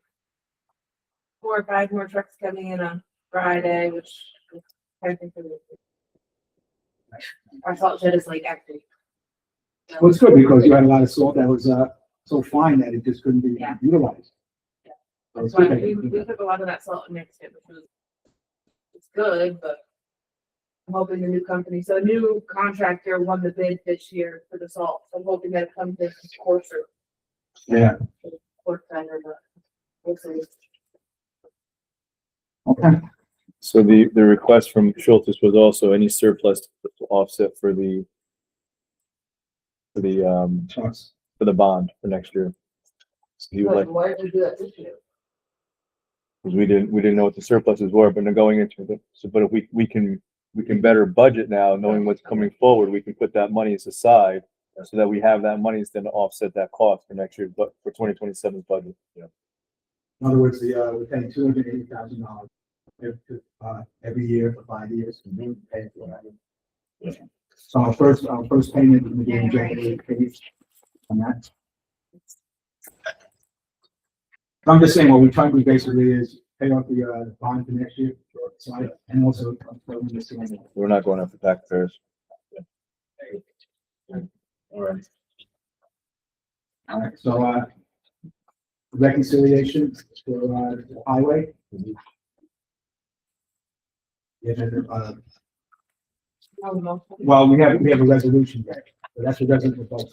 4 or 5 more trucks coming in on Friday, which is technically our salt shed is like active. Well, it's good because you had a lot of salt that was, so fine that it just couldn't be Yeah. utilized. So That's it's why good that we you do that. took a lot of that salt and mixed it, which was, it's good, but I'm hoping the new company, so a new contractor won the bid this year for the salt. So I'm hoping that it comes in coarser, Yeah, coarse kind of, we'll see. okay. so the request from Schultz was also any surplus to offset for the Trucks. for the bond for next year. So he would like, Why did we do that this year? because we didn't know what the surpluses were, but they're going into it. So, but if we can better budget now, knowing what's coming forward, we can put that money aside so that we have that money then to offset that cost for next year, but for 2027's budget. Yeah. In other words, we're paying $280,000 every year for 5 years. Pay for that. Yeah. So our first payment will be in January, paid on that. I'm just saying, what we're trying to do basically is pay off the bond for next year, and also this one. We're not going after taxpayers. All right, so, reconciliation for, the highway. Well, we have a resolution there, so that's a resolution vote.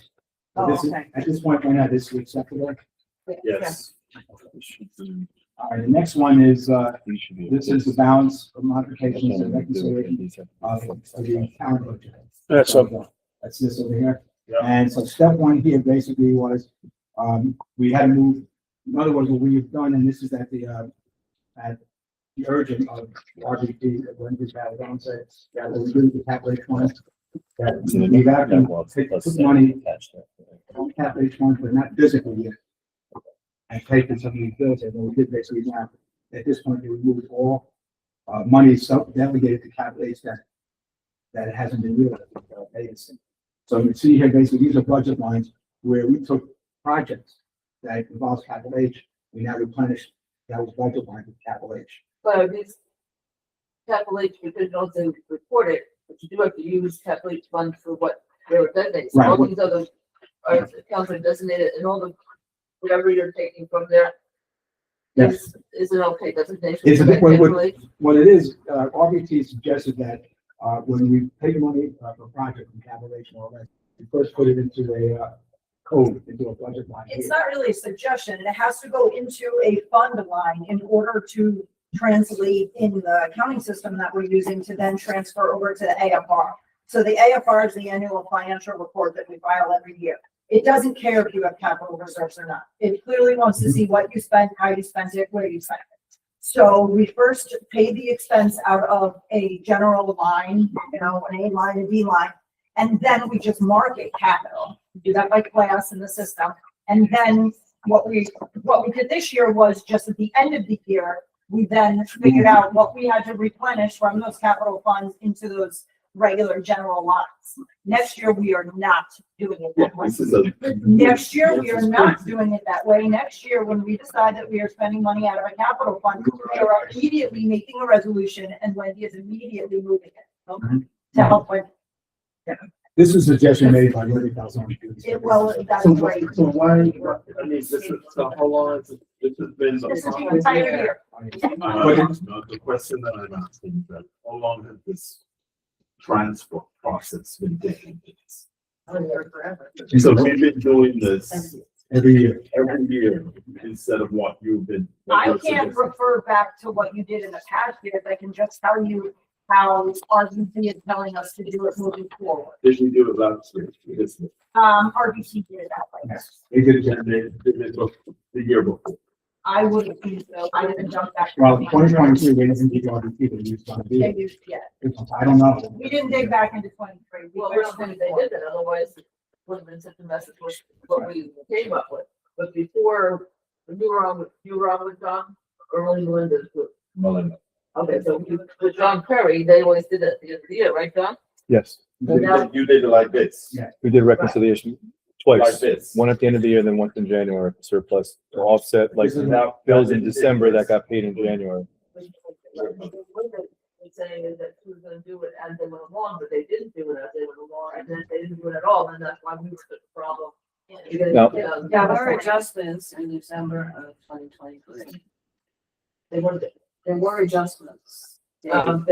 Oh, This is, okay. at this point, right now, this is acceptable. Yes. All right, the next one is, this is the balance of modifications and reconciliation of the town budget. That's a, That's this over here. Yeah. And so step one here basically was, we had to move, in other words, what we've done, and this is at the urging of RBP, when we had on said, that we do the cap rate funds. That we've actually put money on cap rate funds, but not physically yet. And taken some of these bills, and we did basically now, at this point, they removed all, money delegated to capital H that it hasn't been utilized. So you see here, basically, these are budget lines where we took projects that involves capital H, we now replenish those budget lines with capital H. But these capital H, because you also report it, but you do have to use capital H funds for what they were designated. So all Right. these other accounts are designated and all the, whatever you're taking from there. Yes. Is an okay designation? It's for a that different- capital H? What it is, RBT suggested that, when we pay money, for project from capital H and all that, we first put it into a, code, into a budget line. It's not really a suggestion. It has to go into a fund line in order to translate in the accounting system that we're using to then transfer over to the AFR. So the AFR is the annual financial report that we file every year. It doesn't care if you have capital reserves or not. It clearly wants to see what you spent, how you spent it, where you spent it. So we first pay the expense out of a general line, you know, an A line, a B line, and then we just mark it capital. We do that by class in the system. And then what we did this year was just at the end of the year, we then figured out what we had to replenish from those capital funds into those regular general lines. Next year, we are not doing it that way. This is a. Next year, we are not doing it that way. Next year, when we decide that we are spending money out of a capital fund, we are immediately making a resolution and Wendy is immediately moving it. Okay? To help with, This is a suggestion made by Wendy Calzone. well, that's So, great. so why, I mean, this is, so how long has this has been? This is the entire year. No, the question that I'm asking is that, how long has this transfer process been taking place? So we've been doing this Every year. every year instead of what you've been. I can't refer back to what you did in the past years. I can just tell you how RBC is telling us to do it moving forward. Did you do it last year? This year? RBC did it that way. Yes. They did it. And they did it the year before. I wouldn't think so. I didn't jump back. Well, 2023, we didn't do RBT, they used on They the, used, yeah. I don't know. We didn't dig back into 23. We Well, were I don't think they did that, otherwise it would have been such a mess, with what we came up with. But before, when you were on with John, early Melinda's group. Melinda. Okay, so with John Perry, they always did it at the end of the year, right, John? Yes, You did it like this. Yeah. we did reconciliation Like twice. this. One at the end of the year, then once in January, surplus, to offset like This is now- bills in December that got paid in January. Linda was saying is that she was gonna do it as they went along, but they didn't do it as they went along, and then they didn't do it at all, and that's why we were such a problem. No. Yeah, there were adjustments in December of 2023. There were adjustments. They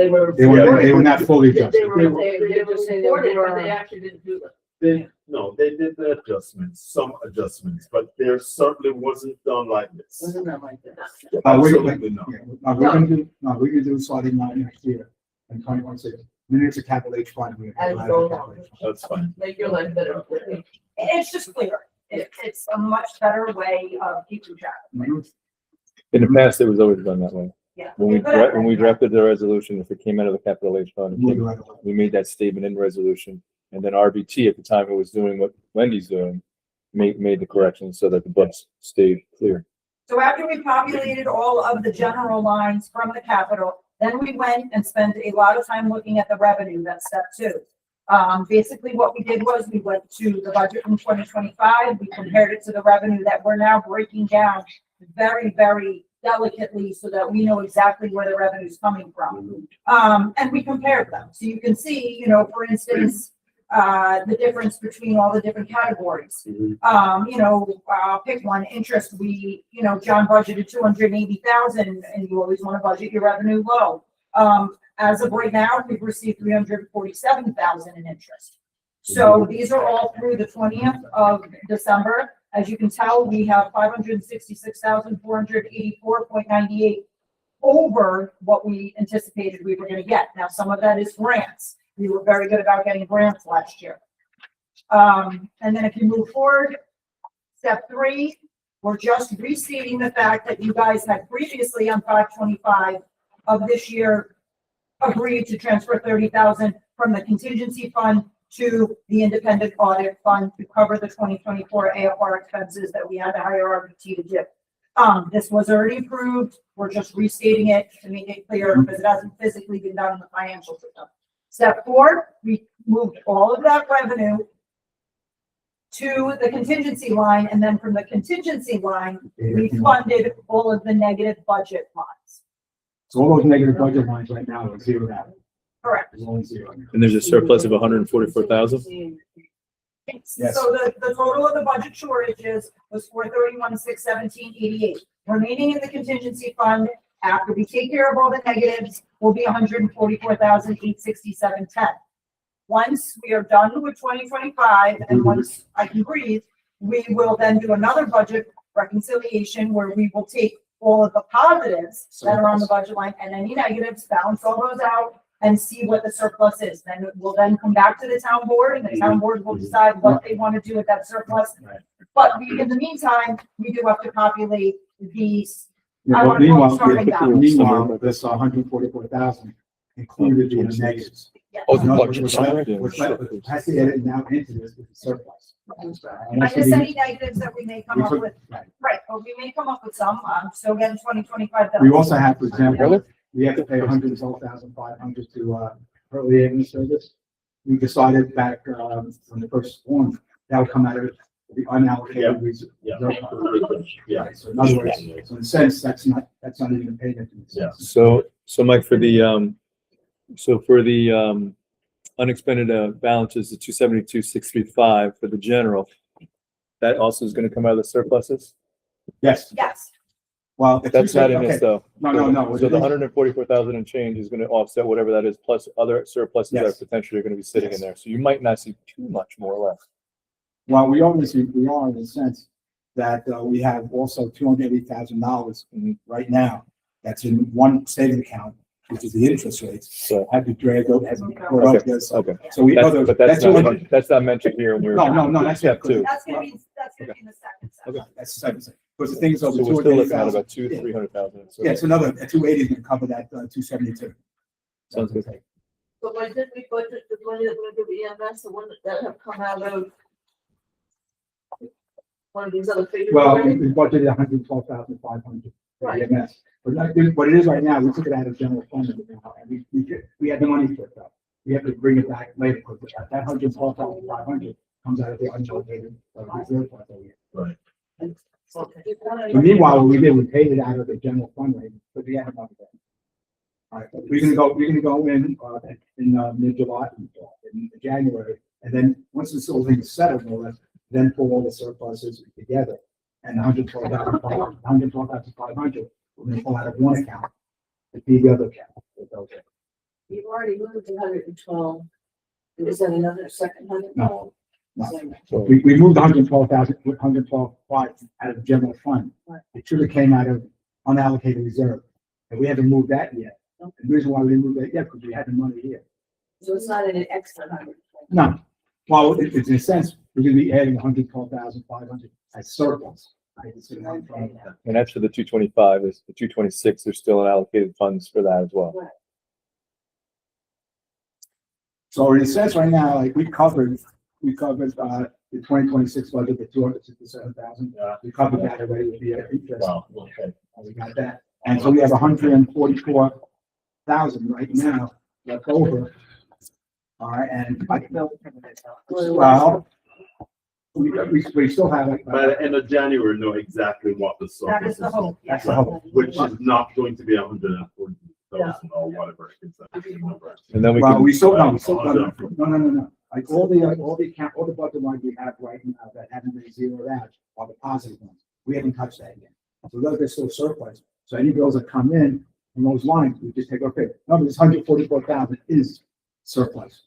were. They were not fully adjusted. They were supported, but they actually didn't do them. They did the adjustments, some adjustments, but there certainly wasn't done like this. Wasn't that like that? Absolutely not. Yeah, we're gonna do slotting line next year in 2026. Then it's a capital H fund. we have to And provide go a capital along. H fund. That's fine. Make your life better. It's just clear. It's a much better way of keeping track. Mhm. In the past, it was always done that way. Yeah. When we drafted the resolution, if it came out of the capital H fund, it We'll came- do it. we made that statement in the resolution. And then RBT at the time, who was doing what Wendy's doing, made the corrections so that the books stayed clear. So after we populated all of the general lines from the capital, then we went and spent a lot of time looking at the revenue, that's step two. Basically what we did was we went to the budget from 2025, we compared it to the revenue that we're now breaking down very, very delicately so that we know exactly where the revenue is coming from. And we compared them. So you can see, you know, for instance, the difference between all the different categories. I'll pick one, interest, John budgeted 280,000 and you always want to budget your revenue low. As of right now, we've received 347,000 in interest. So these are all through the 20th of December. As you can tell, we have 566,484.98 over what we anticipated we were going to get. Now, some of that is grants. We were very good about getting grants last year. And then if you move forward, step three, we're just restating the fact that you guys had previously on 5/25 of this year agreed to transfer 30,000 from the contingency fund to the independent audit fund to cover the 2024 AFR expenses that we had to hire RBT to do. This was already approved. We're just restating it to make it clear because it hasn't physically been done in the financial system. Step 4, we moved all of that revenue to the contingency line, and then from the contingency line, we funded all of the negative budget lines. So all those negative budget lines right now are zeroed out. Correct. There's only zero. And there's a surplus of 144,000. Yes. So the total of the budget shortages was 431,617.88. Remaining in the contingency fund, after we take care of all the negatives, will be 144,867.10. Once we are done with 2025, and once I can breathe, we will then do another budget reconciliation where we will take all of the positives that are on the budget line and any negatives, balance all those out, and see what the surplus is. Then it will then come back to the town board, and the town board will decide what they want to do with that surplus. But in the meantime, we do have to populate these. Yeah, I but wanna call it starting meanwhile, this 144,000 included the negatives. Yes. Oh, the No, budget what's summary? has to get it now into this with the surplus. And just any negatives that we may come up with, Right. right, but we may come up with some, still getting 2025. We also have, for example, we have to pay 112,500 to early aid service. We decided back when the first one, that would come out of the unallocated reserve. Yeah. Yeah, so in other words, so in a sense, that's not even a payment. Yeah. So Mike, for the unexpended balances, the 272,635 for the general, that also is gonna come out of the surpluses? Yes, Yes, well. That's not in this though. No. So the 144,000 and change is gonna offset whatever that is, plus other surpluses that Yes. potentially are gonna be sitting in Yes. there. So you might not see too much more or less. Well, we are in the sense that we have also $280,000 right now. That's in one savings account, which is the interest rates. So, Had to drag out, has to be brought up okay, this. okay. So we, That's, other, but that's that's not mentioned here in your. No, that's step good. two. that's gonna be in the second section. Okay. That's the second thing. Because the thing is, So over we're still looking at 280,000. about 300,000. So Yeah, it's another, 280 is gonna cover that 272. sounds good. But why did we budget the money that went to EMS, the one that have come out of one of these other figures? Well, already? we budgeted 112,500 for Right. EMS. But what it is right now, we took it out of general fund now, and we had the money for it though. We have to bring it back later, because that 112,500 comes out of the unallocated reserve fund. Right. Okay. But meanwhile, what we did, we paid it out of the general fund rate, but we had the money there. All right, we're gonna go in mid-July, in January, and then once this whole thing is settled, then pull all the surpluses together. And 112,500, we're gonna pull out of one account to feed the other account. You've already moved 112. Is that another second 112? So We moved 112,500 out of the general fund. It should have came out of unallocated reserve, and we haven't moved that yet. And the reason why we didn't move that yet, because we had the money here. So it's not an extra 100. No, well, it's in a sense, we're gonna be adding 112,500 as surplus. Right? It's in one fund. And that's for the 225, is the 226, there's still allocated funds for that as well. So in a sense, right now, like we covered the 2026 budget, the 267,000. Yeah. We covered that already with the interest. Wow, okay. And we got that. And so we have 144,000 right now left over. All right, and well, we still have like. By the end of January, know exactly what the That surplus is the hope, yes. That's the hope. which is not going to be 140,000 or whatever. It's a number. And then we Well, can, we still, no. Like all the budget lines we have right now that haven't been zeroed out are the positive ones. We haven't touched that yet. So those are still surplus. So any bills that come in those lines, we just take our pick. Remember, this 144,000 is surplus.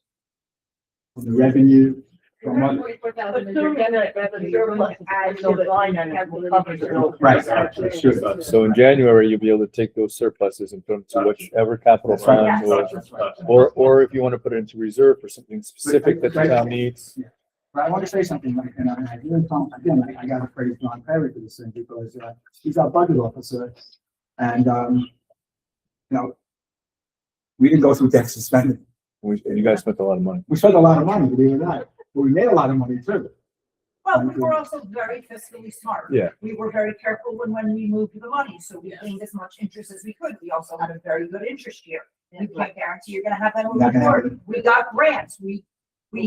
From the revenue, from what, 144,000 is your net revenue. Surplus as the line item will cover the bill. right. so in January, you'll be able to take those surpluses and put them to whichever capital That's right. fund Yes. or if you want to put it into reserve for something specific that the town needs. But I want to say something, like, and I really don't, again, I gotta praise John Perry for this thing, because, he's our budget officer, and, we didn't go through deficit spending. And you guys spent a lot of money. We spent a lot of money, believe it or not, but we made a lot of money too. Well, we were also very fiscally smart. Yeah. We were very careful when we moved the money, so we gained as much interest as we could. We also had a very good interest year. You can't guarantee you're gonna have that Not moving gonna forward. We got grants, we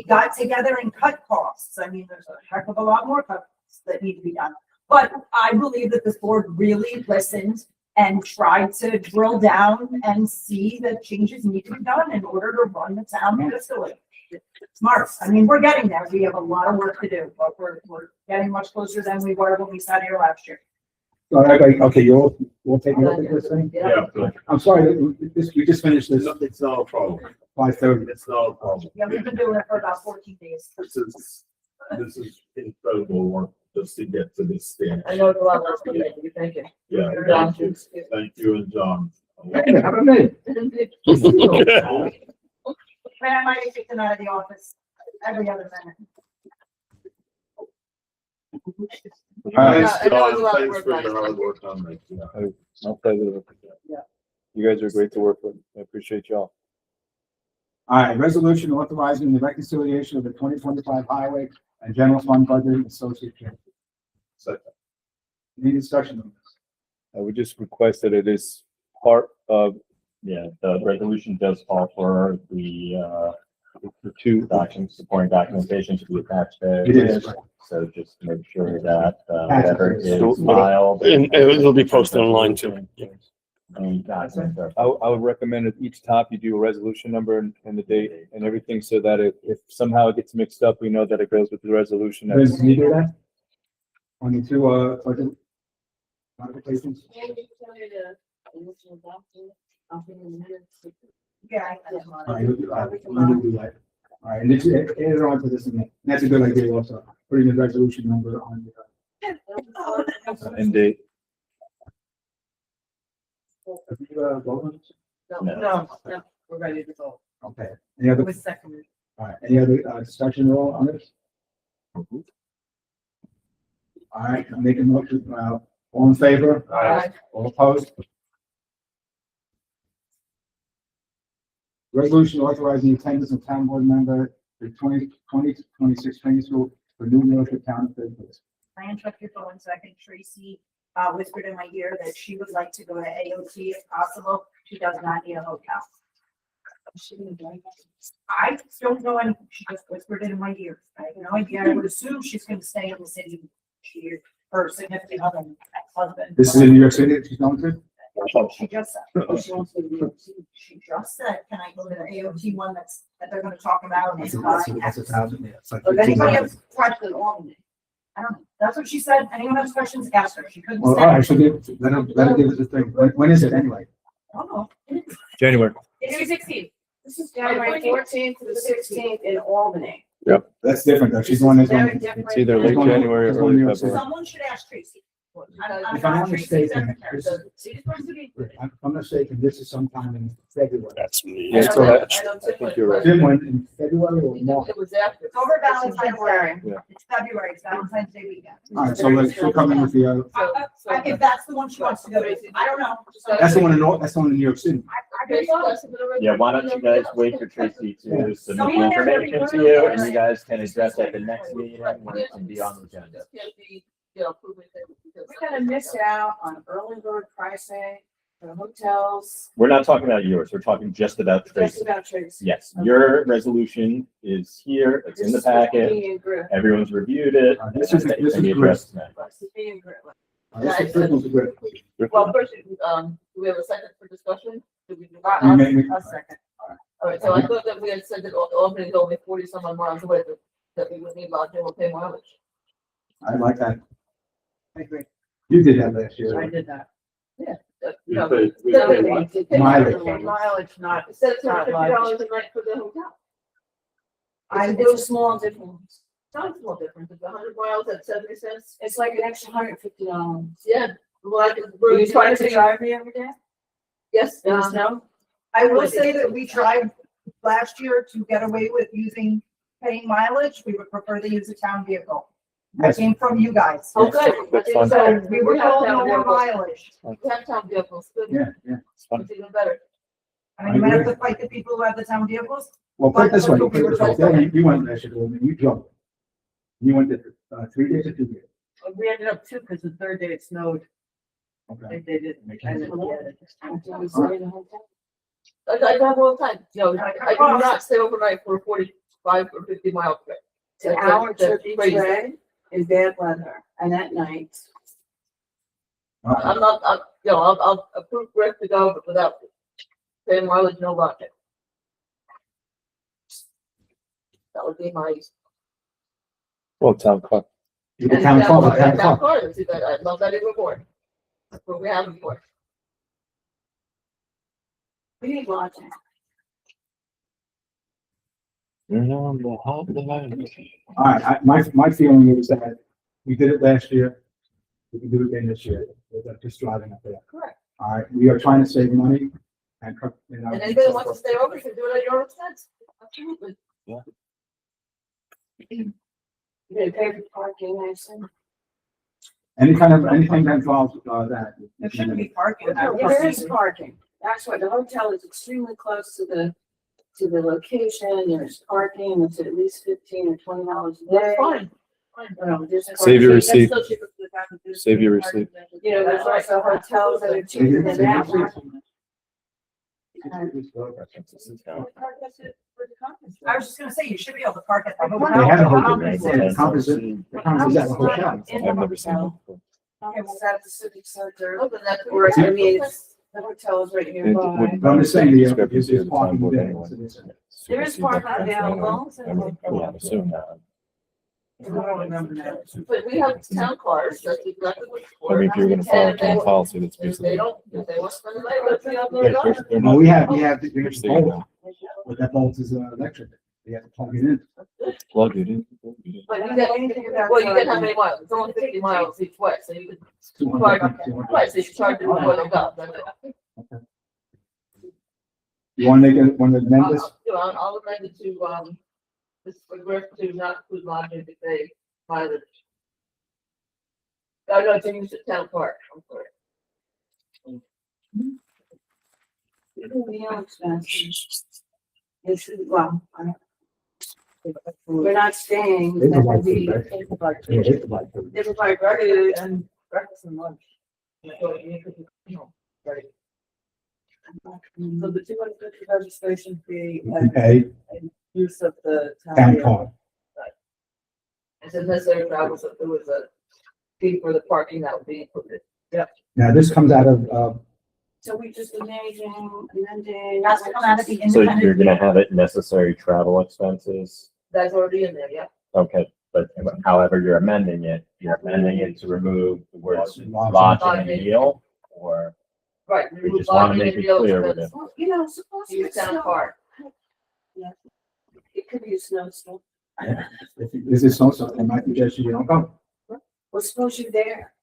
got together and cut costs. I mean, there's a heck of a lot more cuts that need to be done. But I believe that this board really listened and tried to drill down and see that changes need to be done in order to run the town fiscally. Smart. I mean, we're getting there. We have a lot of work to do, but we're getting much closer than we were when we sat here last year. So, okay, you'll take a look at this thing? Yeah, I'm sorry, we just finished this it's not a problem. 5:30. It's not a problem. Yeah, we've been doing it for about 14 days. This is incredible work just to get to this stage. I know it's a lot less than that, you thank you. Yeah, thank you and John. Have a minute. Man, I might have taken out of the office every other minute. Thanks, I know it's a John, lot of thanks work, for guys. your hard work on this. Yeah. My pleasure. Yeah. You guys are great to work with. I appreciate y'all. All right, resolution authorizing the reconciliation of the 2025 highway and general fund budget and associate changes. Second. Any discussion on this? I would just request that it is part of Yeah, the resolution does call for the two documents, supporting documentation to be attached there. It is. So just make sure that, whatever is filed. And it'll be posted online too. Yeah. Any documents are. I would recommend at each top you do a resolution number and the date and everything so that if somehow it gets mixed up, we know that it goes with the resolution. Vince, can you do that? On the two, budget modifications? Yeah. All right, you'll do that. You'll do that. All right, and it's added on to this, and that's a good idea also, putting the resolution number on the. And date. Have you, voted on this? No, we're ready to go. Okay, any other, With second. all right, any other, discussion at all on this? All right, I'm making a motion, all in favor? Aye. All opposed? Resolution authorizing attendance of town board member for 2026 training school for New York town officials. Diane, check your phone so I think Tracy whispered in my ear that she would like to go to AOT if possible. She does not need a hotel. I don't know any, she just whispered it in my ear. I have no idea. I would assume she's gonna stay in the city. Her significant other, ex-husband. This is in New York City that she's going to? She just said, she just said, can I go to the AOT one that they're gonna talk about? That's a thousand, yeah. It's like If anybody 15,000. has questions on me, I don't know. That's what she said. Anyone has questions, ask her. She couldn't Well, say. all right, so let her give us the thing. When is it anyway? I don't know. January. It's 16. This is January 14th to the 16th in Albany. That's different though. She's the one that's Very on. different. It's either late January or early February. Someone should ask Tracy. If I'm not Tracy's mistaken, secretary. this is- She's supposed to be. If I'm not mistaken, this is sometime in February. That's me. Yeah, so I think you're right. Tim went in February or March? It was after. It's over Valentine's Day. Yeah. It's February. It's Valentine's Day weekend. All right, so she'll come in with the, If that's the one she wants to go to, I don't know. that's the one in New York City. I can go. Yeah, why don't you guys wait for Tracy to submit the Someone there information really to you and knows. you guys can address at the next meeting when it can be on the agenda. Can't be, you know, proving things because- We're gonna miss out on early bird pricing for hotels, We're not talking about yours, we're talking just about just Tracy. about Tracy. Yes, your resolution is here, it's in the packet, Me and Griff. everyone's reviewed it. This is- It this can be is addressed tonight. Me and Griff. This is good. Well, first, do we have a second for discussion? Do we do that? You may- you- I'll second. All right, so I thought that we had said that Albany is only 40 some odd miles away, that we would need lodging or pay mileage. I like that. I agree. You did that last year. I did that. We No, pay- we no, pay no, what? Mileage. Mileage, not, Instead of not $250 lodging. a night for the hotel. I do a small difference. Sounds more different, it's 100 miles at 70 cents. It's like an extra $150. Yeah. Well, Were you trying to drive me every day? Yes, In the snow? I will say that we tried last year to get away with paying mileage. We would prefer to use a town vehicle. That Yes. came from you guys. Oh, good. That's fine. So we were have told no town more vehicles. mileage. We have town vehicles, good. Yeah, yeah. It's even better. I mean, you might have to fight the people who have the town vehicles. Well, put it this way, you went last year, you drove. You went to, 3 days or 2 days? We ended up two, because the third day it snowed. Okay. They didn't. And then, I travel all the time, you know, I do not stay overnight for a 45 or 50 mile trip. An That's- hour that's trip each crazy. way in bad weather and at night. I'm not, you know, I'll approve Rick to go, but without paying mileage, no budget. That would be my. Well, town clerk. You the town clerk, the town Town clerk. clerk, see that, I love that even more. That's what we have them for. We need lodging. All right, my feeling is that we did it last year. We can do it again this year, without just driving up there. Correct. All right, we are trying to save money and, you know. And anybody that wants to stay over, you can do it at your own expense. Absolutely. You gonna pay for parking, I assume? Anything that involves, that. There shouldn't be parking. Yeah, there is parking. That's why the hotel is extremely close to the location. There's parking. It's at least $15 or $20 a day. That's fine. Save your That's receipt. still cheaper for the town to do. Save your receipt. You know, there's also hotels that are cheaper than that one. I was just gonna say, you should be able to park at the They have a hotel. hotel, the conference is at the hotel. I've never seen that before. It's at the civic center. Oh, but that's. Or, I mean, the hotel is right It nearby. wouldn't But I'm just saying, be the, discrepancy there's of the time parking board there. anyway. There is parking available. I'm assuming that. I don't remember that. But we have town cars, that's exactly what. it's I for. mean, if you're gonna follow And town if policy, that's they- If basically. they don't, if they want to spend the night, let's see how Yeah, they're they're- done. they're No, not- we have the They're staying bolt, but that bolt is electric. You have to plug it in. Plug it in. But You you get- get anything about. Well, you get how many miles? It's only 50 miles each way, so you could, right, so you charge them before they go. That's it. You wanna amend this? I'll amend it to, this for Griff to not include lodging to pay mileage. No, to use the town park, I'm sorry. Meal expenses. This is, well, we're not staying. They provide We- food, right? they provide Yeah, food. they provide food. They provide food. And breakfast and lunch. So you could, you know, right. So the 250 registration fee You and pay use of the town town. card. It's a necessary travel, so if there was a fee for the parking, that would be included. Now, this comes out of, So we just amending. Has to come out of the So you're independent. gonna have it necessary travel expenses, That's already in there, yeah. okay, but however you're amending it to remove the words Lodging. lodging and meal, or Right. we just wanna make it clear with it. Well, you know, suppose Use it's town snow. park. It could be a snowstorm. if this is so, my suggestion, you don't go. Well, suppose you're there.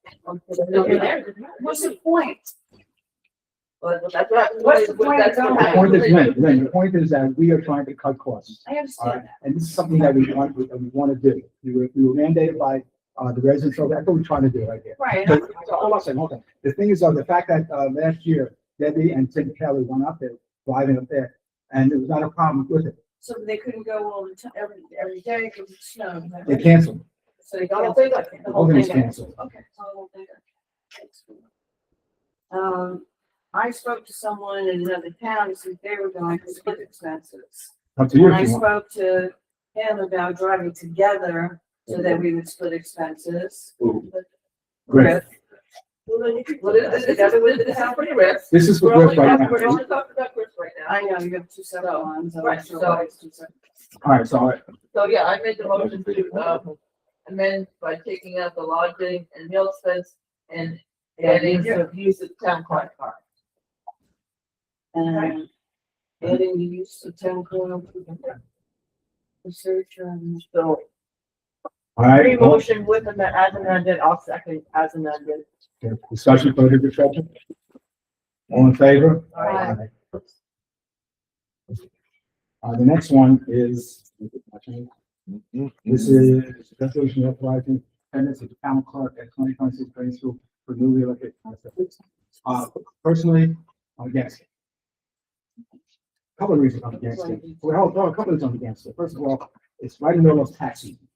You're there. What's the point? But that's what. What's the point of that's what going? The point is, happens. Lynn, the point is that we are trying to cut costs. I All right, understand that. and this is something that we want to do. We were mandated by, the residents, so that's what we're trying to do right here. Right. So, hold on a second, hold on. The thing is, the fact that, last year, Debbie and Tim Kelly went up there, driving up there, and there was not a problem with it. So they couldn't go all the time, every day because it snowed. They canceled. So they The whole canceled. thing got The The whole whole thing's thing. canceled. Okay. so the whole thing got- I spoke to someone in another town who said they were going to split expenses. Up to you And I if you want. spoke to him about driving together so that we would split expenses. Griff. Well, this is pretty rare. This is for We're only Griff right talking, we're now. only talking about Griff right now. I know, you have two separate ones. I'm Right, not sure so- why it's two separate. All right, so, So, yeah, I made the motion to, amend by taking out the lodging and meal expense and adding the use of town card. And adding the use of town code. Research and. So, all right. Pre-motion with as amended, I'll second as amended. Okay, discussion, further discussion? All in favor? Aye. The next one is, this is resolution authorizing attendance of the town clerk at 2026 grade school for newly elected. candidates. Personally, I'm against it. Couple of reasons I'm against it. Well, a couple of reasons I'm against it. First of all, it's right in the middle of tax season.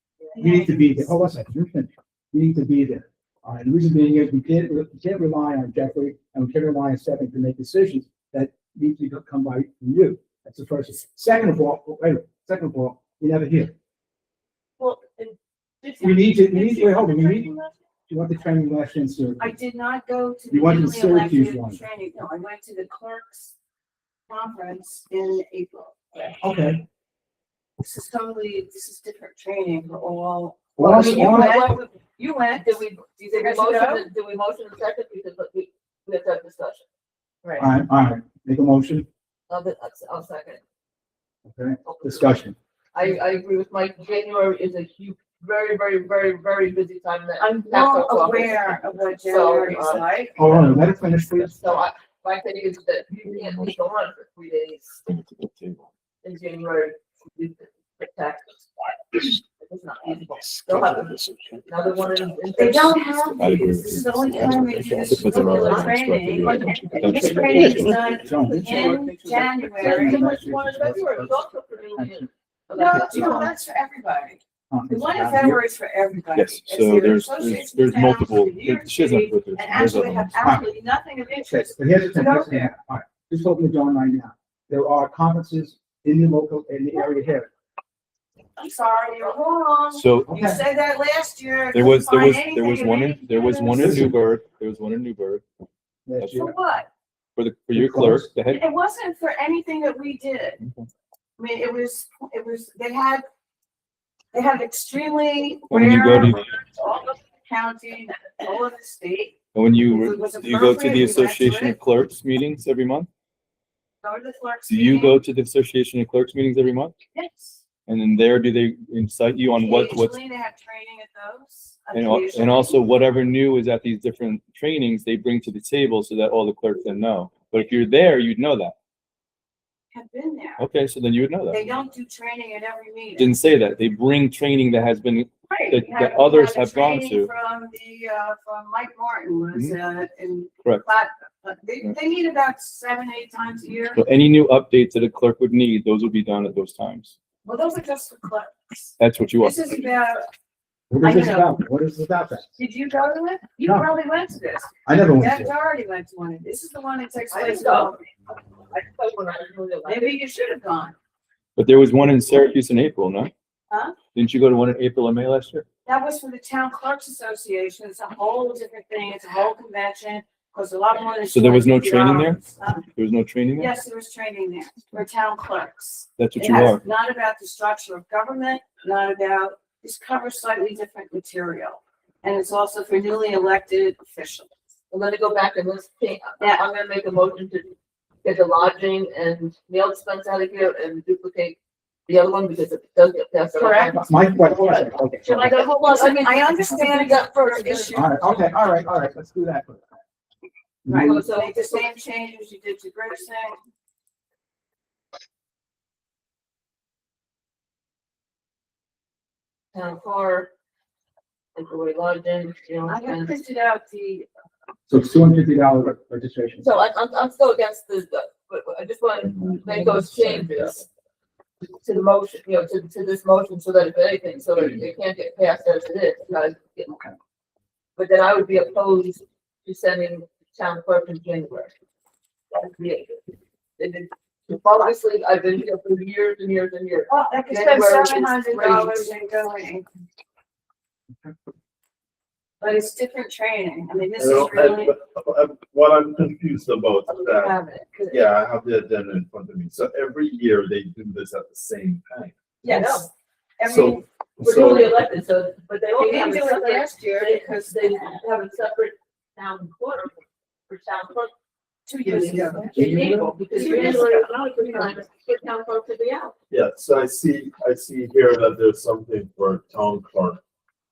We need to be there. Hold on a second. You're finished. We need to be there. All right, the reason being is we can't rely on Jeffrey and we can't rely on Stephanie to make decisions that need to come by from you. That's the first thing. Second of all, you never hear. Well, We need to, wait, hold on, you want the training last in Syracuse. I did not go to. You went to the newly Syracuse elected one. Training, no, I went to the clerks conference in April. Okay. This is different training for all. Well, I mean, all- You went, Did we, do you think we Yes, you know. motion, did we motion a second? Because we have to have discussion. right. all right, make a motion, I'll second. okay, discussion. I agree with Mike. January is a huge, very, very, very, very busy time. That I'm tax well office. aware of what So, January is like. Hold on, let it finish, please. So my thing is that you can't be gone for 3 days in January. For taxes. It's not feasible. They'll have another one in. They don't have, I agree. this is the only time we do this But there are regular other training. aspects This training is done John, in January. Very much one in February, it's also for New Year. No, that's for everybody. The one in February is for everybody. Yes, It's so the there's association there's towns, multiple, the New York she doesn't have City, to go through. And There's actually other have ones. absolutely nothing of Okay, interest. but here's the thing, Go listen, there. all right, just talking to John right now. There are conferences in the area here. I'm sorry, you're wrong. So You said that last year. there was Couldn't find there was anything one in in there was one in Newburgh, last year. For what? for your clerk, the head. It wasn't for anything that we did. I mean, it was, they had extremely When you rare, go to all of the county, all of the state. And when If you, it was do you go to appropriate, we the went to Association it. of Clerks meetings every month? Go to the clerk's Do you meeting. go to the Association of Clerks meetings every month? Yes. And then there, do they incite you on what's, Occasionally, they have training at those. and Occasionally. also whatever new is at these different trainings, they bring to the table so that all the clerks then know. But if you're there, you'd know that. Have been there. Okay, so then you would know that. They don't do training at every meeting. Didn't say that. They bring training that has been, Right. that- We that had- others we had have gone training to. From Mike Martin was, in. Correct. They meet about 7-8 times a year. so any new updates that a clerk would need, those would be done at those times. Well, those are just for clerks. That's what you are. This is about, What is this I know. about? What is this about that? did you go to it? You No. probably went to this. I never went Deb to it. Doherty went to one. This is the one that takes I place. didn't go. I thought when I was really elected. Maybe you should have gone. But there was one in Syracuse in April, no? Huh? Didn't you go to one in April or May last year? That was for the Town Clerks Association. It's a whole different thing. It's a whole convention. Costs a lot more than. So there was no training there? $250. There was no training there? Yes, there was training there for town clerks. That's what It you has are. not about the structure of government, not about, this covers slightly different material. And it's also for newly elected officials. I'm gonna go back and let's think, Yeah. I'm gonna make a motion to get the lodging and meal expense out of here and duplicate the other one because it does get passed. around. Correct. My question, okay. Should I go, hold on, I mean. I understand that first issue. All right, okay, all right, let's do that first. Right, You- so make the same changes you did to Grissom. Town car, employee lodging, I have and printed out the, So it's $250 registration. so I'm still against this, but I just want to make those changes to the motion, to this motion so that if anything, so that it can't get passed as it is, it's gotta get. But then I would be opposed to sending town clerk in January. That would be it. Obviously, I've been here for years and years and years. well, I could spend January is $700 in going. But it's different training. I mean, this is really. What I'm confused about is You that, have it. 'Cause- yeah, I have the agenda in front of me. So every year they do this at the same time. Yes. Every, So, We're so, newly elected, so, but they all they have didn't a do it separate, last year because they have a separate town quarter for town clerk. 2 years ago. In April, because 2 years usually, ago. another good time for town clerk to be out. yeah, so I see here that there's something for town clerk.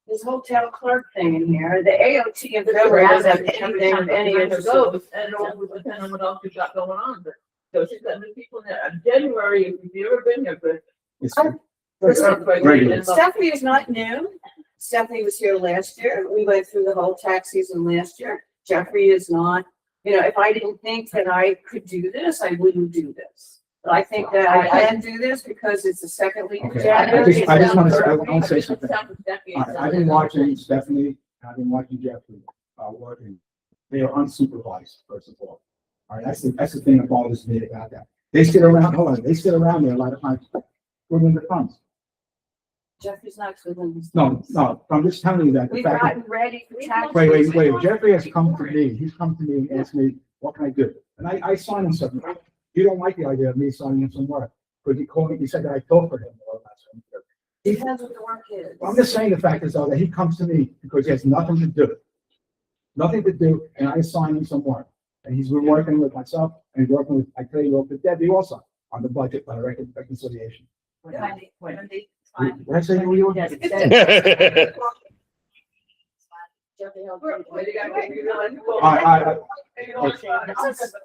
This whole town clerk thing in here, the AOT in February doesn't have anything with any of years the ago, and it all would depend on what else you've got going on, but, so she's got new people in there, January, if you've ever been here, but. It's- Listen, Stephanie is not new. Stephanie was here last year. We went through the whole tax season last year. Jeffrey is not, if I didn't think that I could do this, I wouldn't do this. I think that I can do this because it's the second week of Okay, I January. just want to, I want to say something. Sounds exactly- All right, I've been watching Stephanie, I've been watching Jeffrey, working. They are unsupervised, first of all. All right, that's the thing that bothers me about that. They sit around, hold on, they sit around there a lot of times, twiddling their thumbs. Jeffrey's not twiddling his No, thumbs. no, I'm just telling you that. the We've fact that- gotten ready for tax. Wait, Jeffrey has come to me, he's come to me and asked me, what can I do? And I signed him something. You don't like the idea of me signing him some work, because he called me, he said that I talked for him. Depends what the work is. I'm just saying the fact is though, that he comes to me because he has nothing to do. Nothing to do, and I assign him some work. And he's been working with myself, and he's working with, I tell you, with Debbie also, on the budget, on the reconciliation. Wendy, What did I say, who you were? All right.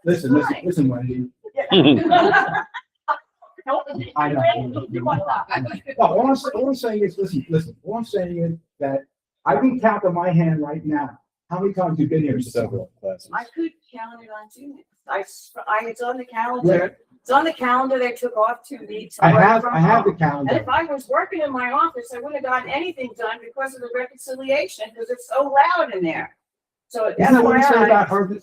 Listen, Wendy. I know. No, all I'm saying is, listen, all I'm saying is that I can count on my hand right now, how many times you've been here? Several classes. I could count it on 2 weeks. It's on the calendar. It's on the calendar. They took off 2 weeks. I worked have from the home. And calendar. if I was working in my office, I wouldn't have gotten anything done because of the reconciliation, because it's so loud in there. So Isn't that what you said FYI, about her?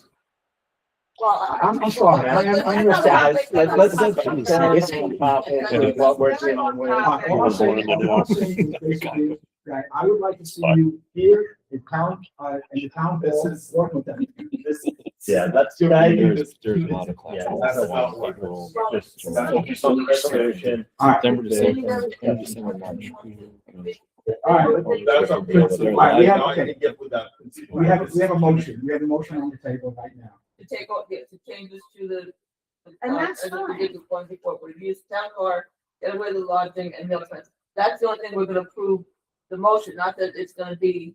well, I'm sorry, I understand. Let's what we're dealing with. All I'm saying is basically that I would like to see you here in town, in the town hall, working with them. Yeah, that's. There's a lot of Yeah, classes. that's about what we'll just some resolution. All right, September, December, December, March. all right. That's a principle. All right, we have- Now I okay. can get with that principle. We have a motion, we have a motion on the table right now. To take off, yeah, to change this to the. And that's as we fine. did the one before, we use town car, get away with lodging and meal expense. That's the only thing we're gonna approve the motion, not that it's gonna be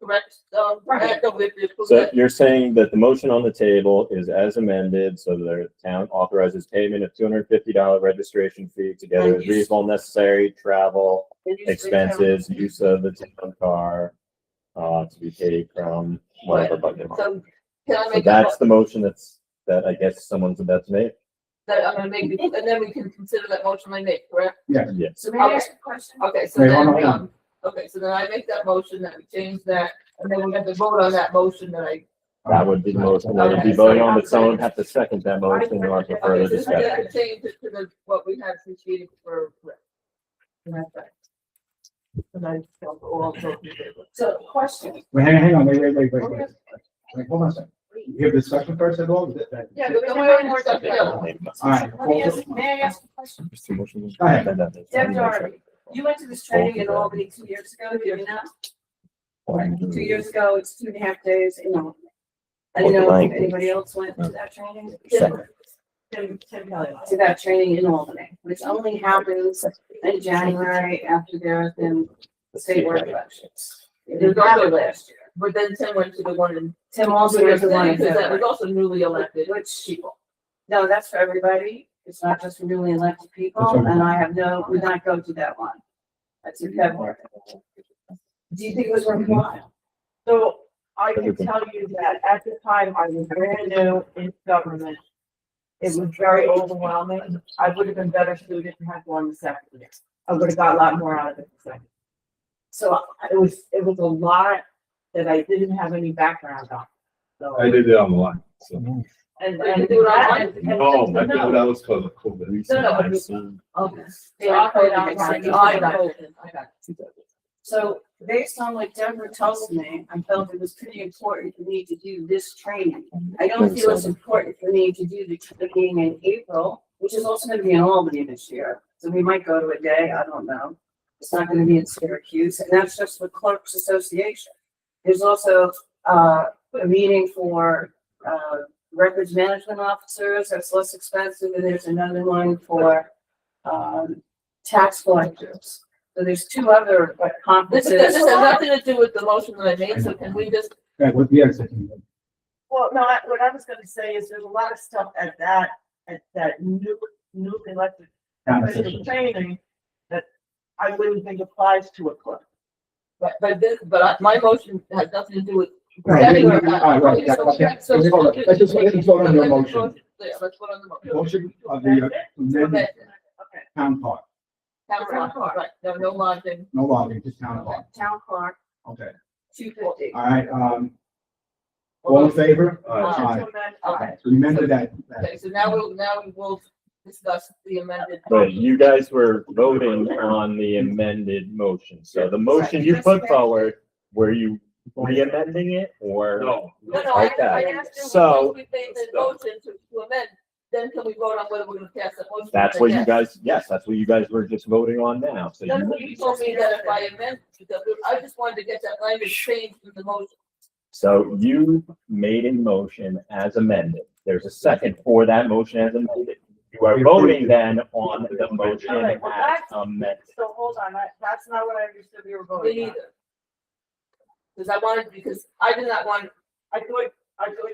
correct, Right. we have to approve So that. you're saying that the motion on the table is as amended, so the town authorizes payment of $250 registration fee together with And use- reasonable necessary travel and you say expenses, use of the town car, to be paid from whatever budget. So can I So make that's that, the motion that I guess someone's about to make? that I'm gonna make, and then we can consider that motion I make, correct? Yes. Yes. So may I ask a question? Okay, so Wait, then, hold on. okay, so then I make that motion that we change that, and then we have to vote on that motion that I. That would be the motion that would be voting on, but someone would have to second that motion or for further Okay, so I discussion. gotta change it to the, what we had appreciated for. And that's right. And I felt all so. So question, Wait, hang on, wait. Wait, hold on a second. You have discussion first at all? Yeah, but then we already worked out the other. All right. may I ask a question? There's two motions. Go ahead. Deb Doherty, you went to this training in Albany 2 years ago, did you not? 2 years ago, it's 2.5 days in Albany. I didn't know if anybody else went to that training. Tim Kelly. To that training in Albany, which only happens in January after there have been state board elections. It didn't happen last year. But then Tim went to the one in. Tim also was the one in Because that was February. also newly elected Which- people. No, that's for everybody. It's not just for newly elected people, and I have would not go to that one. That's in February. Do you think it was worthwhile? So I can tell you that at the time, I was brand new in government. It was very overwhelming. I would have been better suited to have gone the second year. I would have got a lot more out of it the second. So it was a lot that I didn't have any background on. So, I did it online, so. And you do it online? No, I think that was because of COVID. No, but okay. Yeah, I put it on. I got it. I got it. So based on what Deborah tells me, I felt it was pretty important for me to do this training. I don't feel it's important for me to do the training in April, which is also gonna be in Albany this year. So we might go to a day, I don't know. It's not gonna be in Syracuse, and that's just the Clerks Association. There's also, a meeting for, records management officers, that's less expensive, and there's another one for, tax collectors. So there's 2 other This conferences. has nothing to do with the motion that I made, so can we just, Yeah, with the exit. well, no, what I was gonna say is there's a lot of stuff at that new elected official training that I wouldn't think applies to a clerk. but my motion has nothing to do with. Right, right, okay. So- Let's just vote on your motion. there, let's put on the motion. Motion of the amendment Okay. town park, Town clerk, right, no lodging, no longer, just town park. Town clerk, Okay, 250. all right, all in favor? Aye. Okay, So remember that. okay, so now we will discuss the amended. But you guys were voting on the amended motion. So the motion you put forward, were you re-amending it or? No. No, I Okay. asked you, So- once we made the motion to amend, then can we vote on whether we're gonna pass that motion? That's what you Yes. guys, yes, that's what you guys were just voting on now. So That's you, what you told me that if I amend, because I just wanted to get that language changed in the motion. so you made a motion as amended. There's a second for that motion as amended. You are voting then on the motion Okay, well, as that's- amended. So hold on, that's not what I understood you were Me voting on. neither. Because I did not want, I thought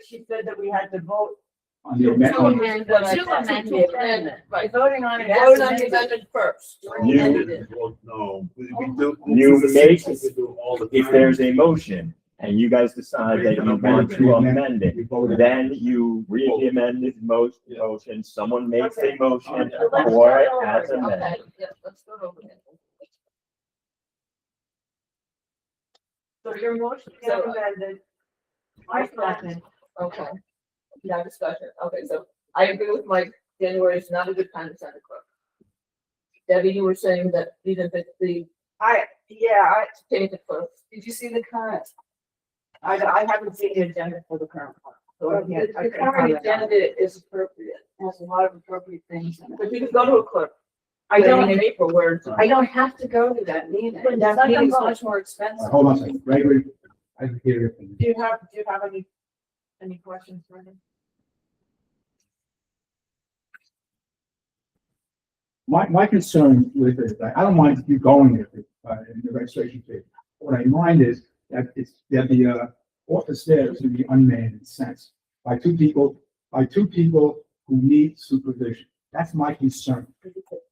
she said that we had to vote. On the to amendment, amend what I To said. amend To it. amend, right. Voting on it. Vote on the amendment first. You- Amended it. No, we do. You make- We do all the If time. there's a motion and you guys decide that you want to amend it, we voted. then you read the amended motion, someone makes a motion for it as amended. Okay, yeah, let's go over it. So your motion is So- amended. I second. Okay. Now discussion. Okay, so I agree with Mike. January is not a good time to send a clerk. Debbie, you were saying that even if the change the clerk. Did you see the current? I haven't seen the agenda for the current one. So I can't- I The can't current comment on it. agenda is appropriate, Has a lot of appropriate things in it. but you can go to a clerk. I don't, In April where it's. I don't have to go to that meeting. But That that's meeting's not- much more expensive. Hold on a second, Gregory, I can hear you. Do you have any questions for him? My concern with it, I don't mind you going with it, in the registration fee. What I mind is that the office there is gonna be unmanned in a sense, by two people who need supervision. That's my concern.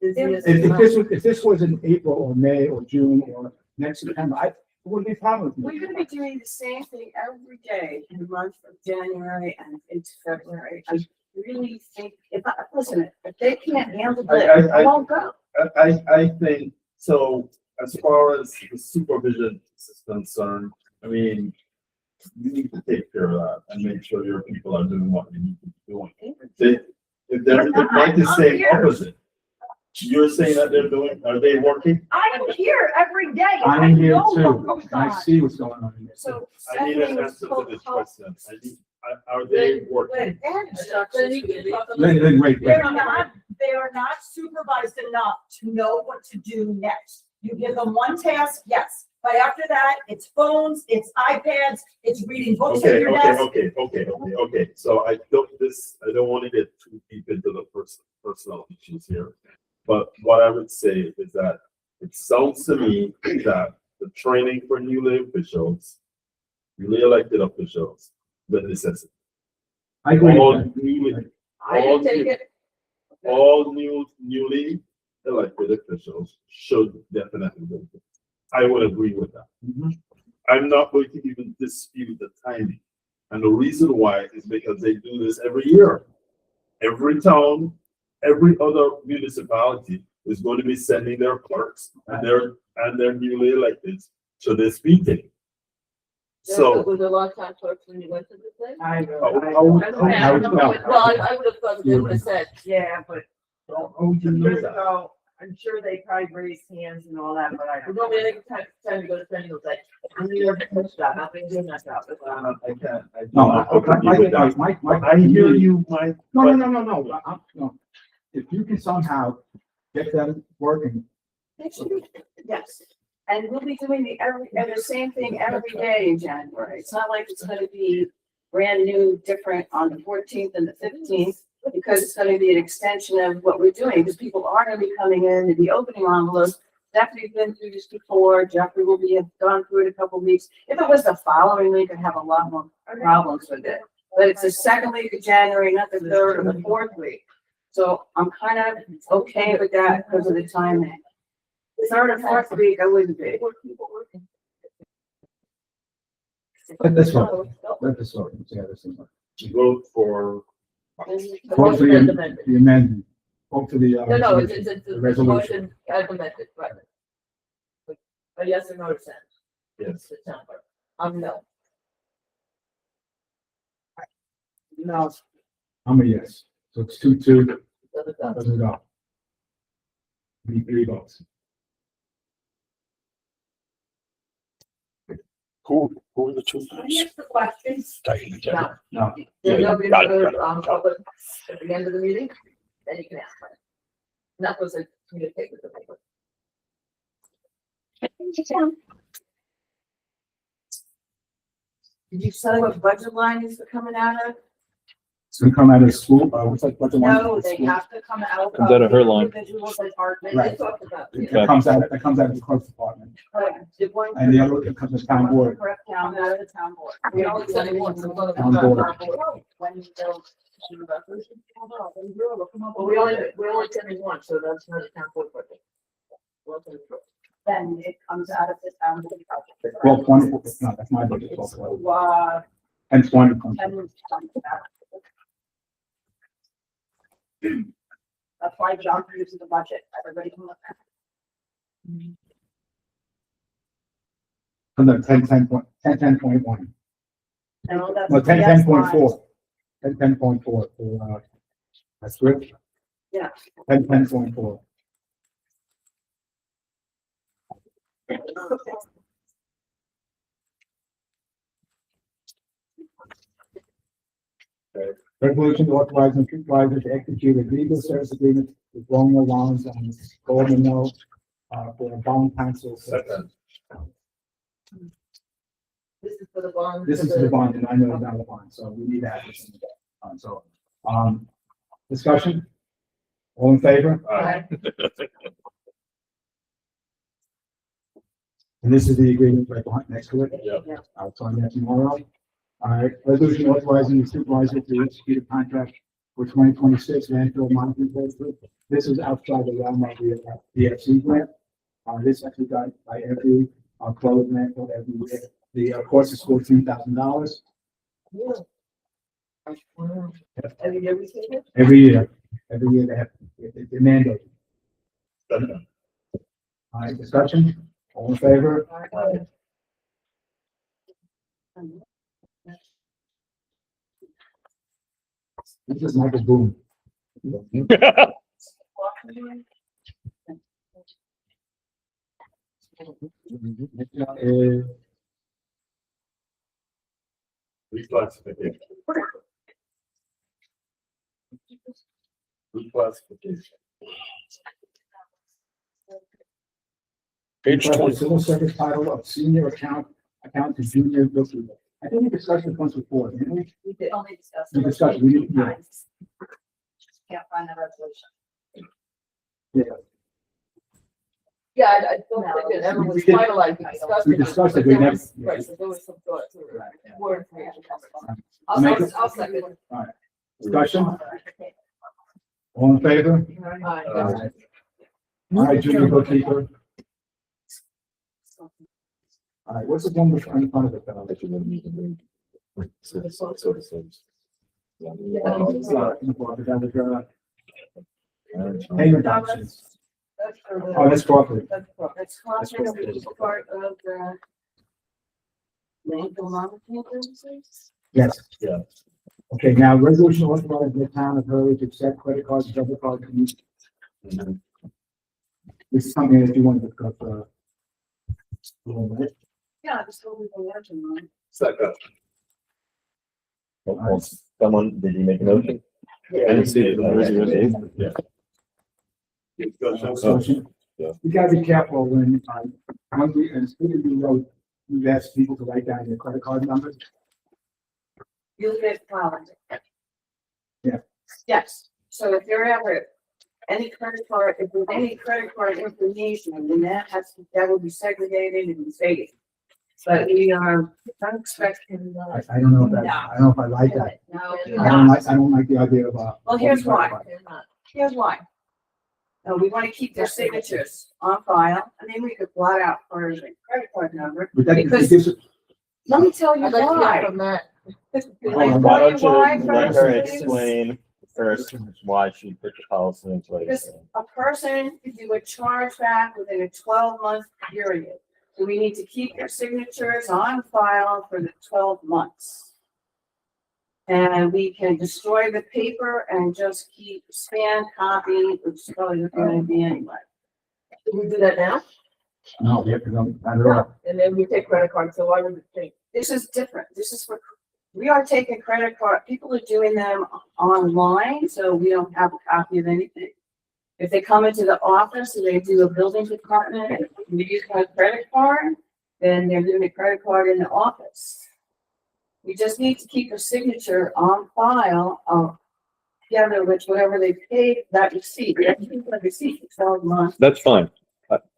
If this was in April or May or June or next September, it wouldn't be a problem with me. We're gonna be doing the same thing every day in the month of January and into February. I really think, listen, if they can't handle it, I won't go. I think, so as far as the supervision is concerned, I mean, you need to take care of that and make sure your people are doing what they need to be doing. If they're, the point is saying opposite. You're saying that are they working? I'm here every day. and I I'm here know what too, goes and I on. see what's going on in there. So. I need an Stephanie answer to spoke this how- question. Are they working? Then you can talk about- Then wait, They're not supervised enough to know what to do next. You give them one task, yes, but after that, it's phones, it's iPads, it's reading books at Okay, your desk. okay. So I don't want to get too deep into the personal issues here. But what I would say is that it sounds to me that the training for newly elected officials, the necessity. I agree All with that. newly, I didn't take it. all newly elected officials should definitely do it. I would agree with that. Mhm. I'm not going to even dispute the timing. And the reason why is because they do this every year. Every town, every other municipality is going to be sending their clerks and their newly elected to this meeting. So, Was there a lot of time clerks when you went to the thing? I how- know. how- I don't I know. would know. Well, I would have thought they would have said, Yeah, but how would you know that? so I'm sure they probably raised hands and all that, but I "Well, don't. nobody any time to go to training was like, I'm your job, not being doing that job. I can't. No, I hear you, Mike. No, no. If you can somehow get them working, Yes, and we'll be doing the same thing every day in January. It's not like it's gonna be brand new, different on the 14th and the 15th, because it's gonna be an extension of what we're doing, because people are gonna be coming in and be opening envelopes. Stephanie's been through this before, Jeffrey will be, have gone through it a couple weeks. If it was the following week, I'd have a lot more problems with it. But it's the second week of January, not the third or the fourth week. So I'm kind of okay with that because of the timing. Third or fourth week, I wouldn't be. let this work, let this work. See how this thing works. Vote for Vote for Motion as the amended. the amendment. Vote for the. No, it's The a resolution. motion as amended, right. A yes or no to send. Yes. To town clerk. No. No, I'm a yes. So it's 2-2, Doesn't go. doesn't go. Need 3 votes. Who are the two Can I guys? ask the questions? Diane, No. No. There's Yeah, nobody got it, for, got it. public at the end of the meeting, then you can ask. them. And that was a communicate with the paper. did you say what budget line is it coming out of? It's gonna come out of school, what's the one? No, they have to come out. Comes out of her line. Individual department. Right. They talked about. That comes out of the clerk's department, Did one- and the other, it comes to town board. Correct, town, out of the town board. We only said it once. Well, Town board. When they'll- we only said it once, so that's not a town board budget. Then it comes out of the town. board budget. Well, 20, no, that's my budget, It's, 12, and 20 comes. and that's why John produces the budget, everybody can look at it. Comes out 10.1. And that's. No, the yes 10.4. lines. 10.4 for, that's good. Yeah. 10.4. Resolution authorizing supervisor to execute a legal service agreement with Roman Lawrence and Goldman Mill, for a bond council. Second. This is for the bond. This is the bond, and I know it's not a bond, so we need that. Discussion? All in favor? Aye. And this is the agreement right behind, next to it? Yeah. I'll sign that tomorrow. All right, resolution authorizing the supervisor to execute a contract for 2026 landfill monitoring program. This is outside the realm of the DFC grant. This actually got by every, closed landfill every year. The cost is $14,000 Every year we say it? every year. Every year they have, they're mandated. Second. All right, discussion? All in favor? Aye. This is Michael Boone. Reclassification. Reclassification. Page 20. Civil service title of senior accountant to junior bookkeeper. I think we discussed this once before, didn't we? We did only discuss. We discussed, we didn't, yeah. Can't find the resolution. Yeah, I don't think it ever was We did- finalized, we discussed it. we discussed it, but we there never- was- Right, so there was some thought to it. More information. I'll make it- I'll second. Discussion? All in favor? Aye. All right, junior bookkeeper. All right, what's the number in front of it? Payment options. That's for the- Oh, that's Crawford. That's Crawford, which is part of the landfill monitoring services. Yes. Yeah. Okay, now resolution authorizing the town of Hurley to accept credit cards, and debit cards. This is something that you want to discuss, Yeah, just go with the legend line. Second. Someone, did you make a motion? I didn't see it. Yeah. Discussion. Discussion. Yeah. You gotta be careful when, when we, and speaking of road, we've asked people to write down their credit card numbers. You get followed. Yeah. Yes, so if you're ever, any credit card, if there's any credit card information, then that will be segregated and saved. But we are not expecting, I don't know if that, I don't know if I like that. no, I don't like the idea of, Well, here's why. They're not. Here's why. We want to keep their signatures on file, and then we could blot out for the credit card number. But that, Because- this is, Let me tell you I'd like to hear why. from that. Why don't you let her explain first why she put the policy in place. Because a person could do a chargeback within a 12-month period. So we need to keep their signatures on file for the 12 months. And we can destroy the paper and just keep scan copy, which is probably not going to be anyway. Can we do that now? No, we have to go, not at all. And then we take credit cards, so why would it change? This is different. This is for, we are taking credit card, people are doing them online, so we don't have a copy of anything. If they come into the office and they do a building department, and we use my credit card, then they're doing a credit card in the office. We just need to keep a signature on file, together with whatever they paid, that receipt. We have to keep that receipt for 12 months. That's fine.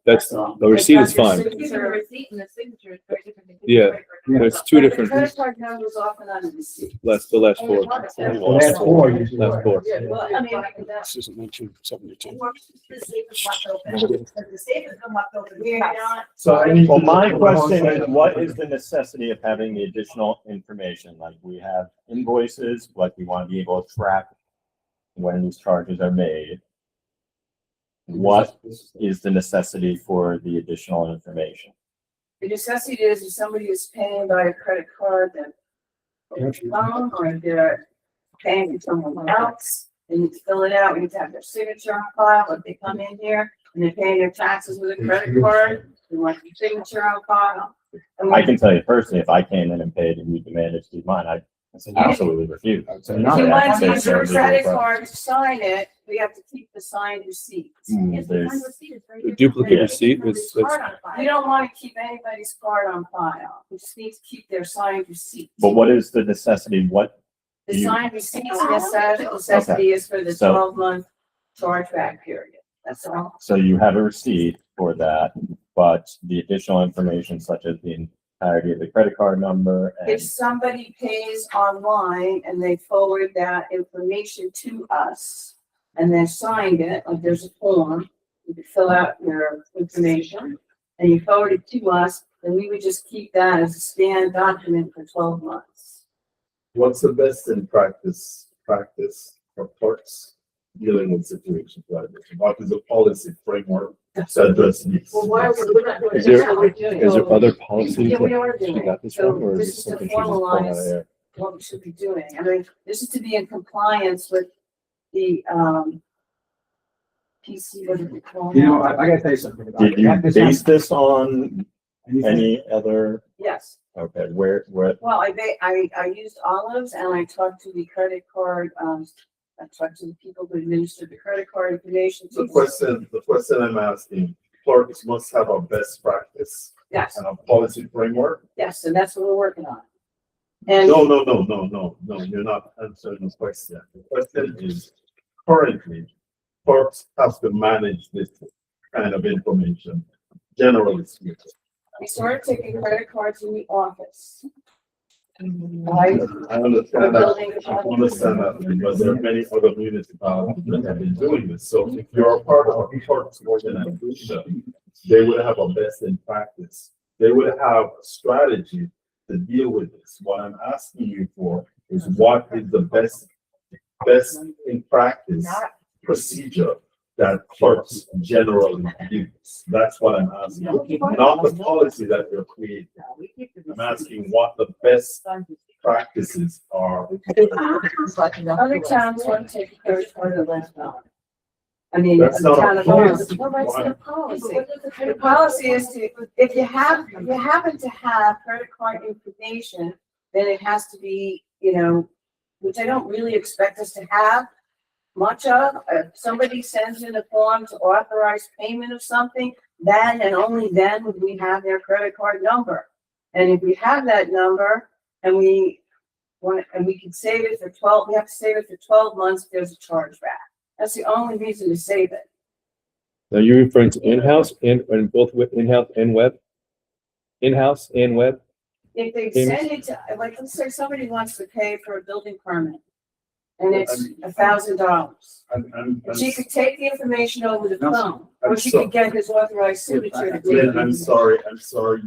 That's, all. the receipt is Because your fine. signature- The receipt and the signature is very different. than Yeah. paper. There's two But the different, credit card number is often on the receipt. the last four. The last four usually. Last four. Yeah, Well, I mean, This isn't 1972. The safe is left open. The safe has been left open. we're not, So I need. Well, to- my question is, what is the necessity of having the additional information? Like, we have invoices, like we want to be able to track when these charges are made. What is the necessity for the additional information? the necessity is if somebody is paying by a credit card, then phone, or if they're paying for someone else, they need to fill it out, we need to have their signature on file, if they come in here and they're paying their taxes with a credit card, we want their signature on file. And I we- can tell you personally, if I came in and paid and you demanded to do mine, I absolutely refuse. If you want to use your There's credit card to sign it, we have to keep the signed receipt. Yes, the there's- one receipt is very The different. duplicate than receipt somebody's is- that's- card on file. We don't want to keep anybody's card on file, we just need to keep their signed receipt. But what is the necessity? What, The you- signed receipts, necessity is for the So- 12-month chargeback period, that's all. so you have a receipt for that, but the additional information such as the entirety of the credit card number and If somebody pays online and they forward that information to us and they signed it, like there's a form, you can fill out your information and you forward it to us, then we would just keep that as a scanned document for 12 months. What's the best in practice for clerks dealing with situations like this? What is the policy framework to address these? Well, why are we not doing Is it? there- That's what we're doing. Is there other policies Yeah, we that are she doing got it. this So from, or is this this is to something she just pulled out of formalize there? what we should be doing. I mean, this is to be in compliance with the, PC, what is it called? You know, I gotta tell you something about did it. you That- this base has- this on anything- any other, Yes. okay, where, Well, I used Olives and I talked to the credit card, I talked to the people who administer the credit card information. The question I'm asking, clerks must have a best practice Yes, and a policy framework? yes, and that's what we're working on. And No, you're not answering the question. The question is, currently, clerks have to manage this kind of information, generally speaking. we started taking credit cards in the office. I understand that, I understand that, because there are many other municipalities that have been doing this, so if you're a part of a clerk's organization, they would have a best in practice. They would have a strategy to deal with this. What I'm asking you for is what is the best in practice procedure that clerks generally use? That's what I'm asking, not the policy that you're creating. I'm asking what the best practices are. Other towns want to take a credit card at less dollar. I mean, the That's not a town of policy. Orange. Well, that's Why? the policy. The policy is to, if you happen to have credit card information, then it has to be, which I don't really expect us to have much of. If somebody sends in a form to authorize payment of something, then and only then would we have their credit card number. And if we have that number and we can save it for 12, we have to save it for 12 months if there's a chargeback. That's the only reason to save it. Now, you're referring to in-house and both with in-house and web? In-house and web? If they Payments? send it to, like, let's say somebody wants to pay for a building permit and it's $1,000. I'm She could take the information over the phone, or she so- could get his authorized signature to take Lynn, it. I'm sorry,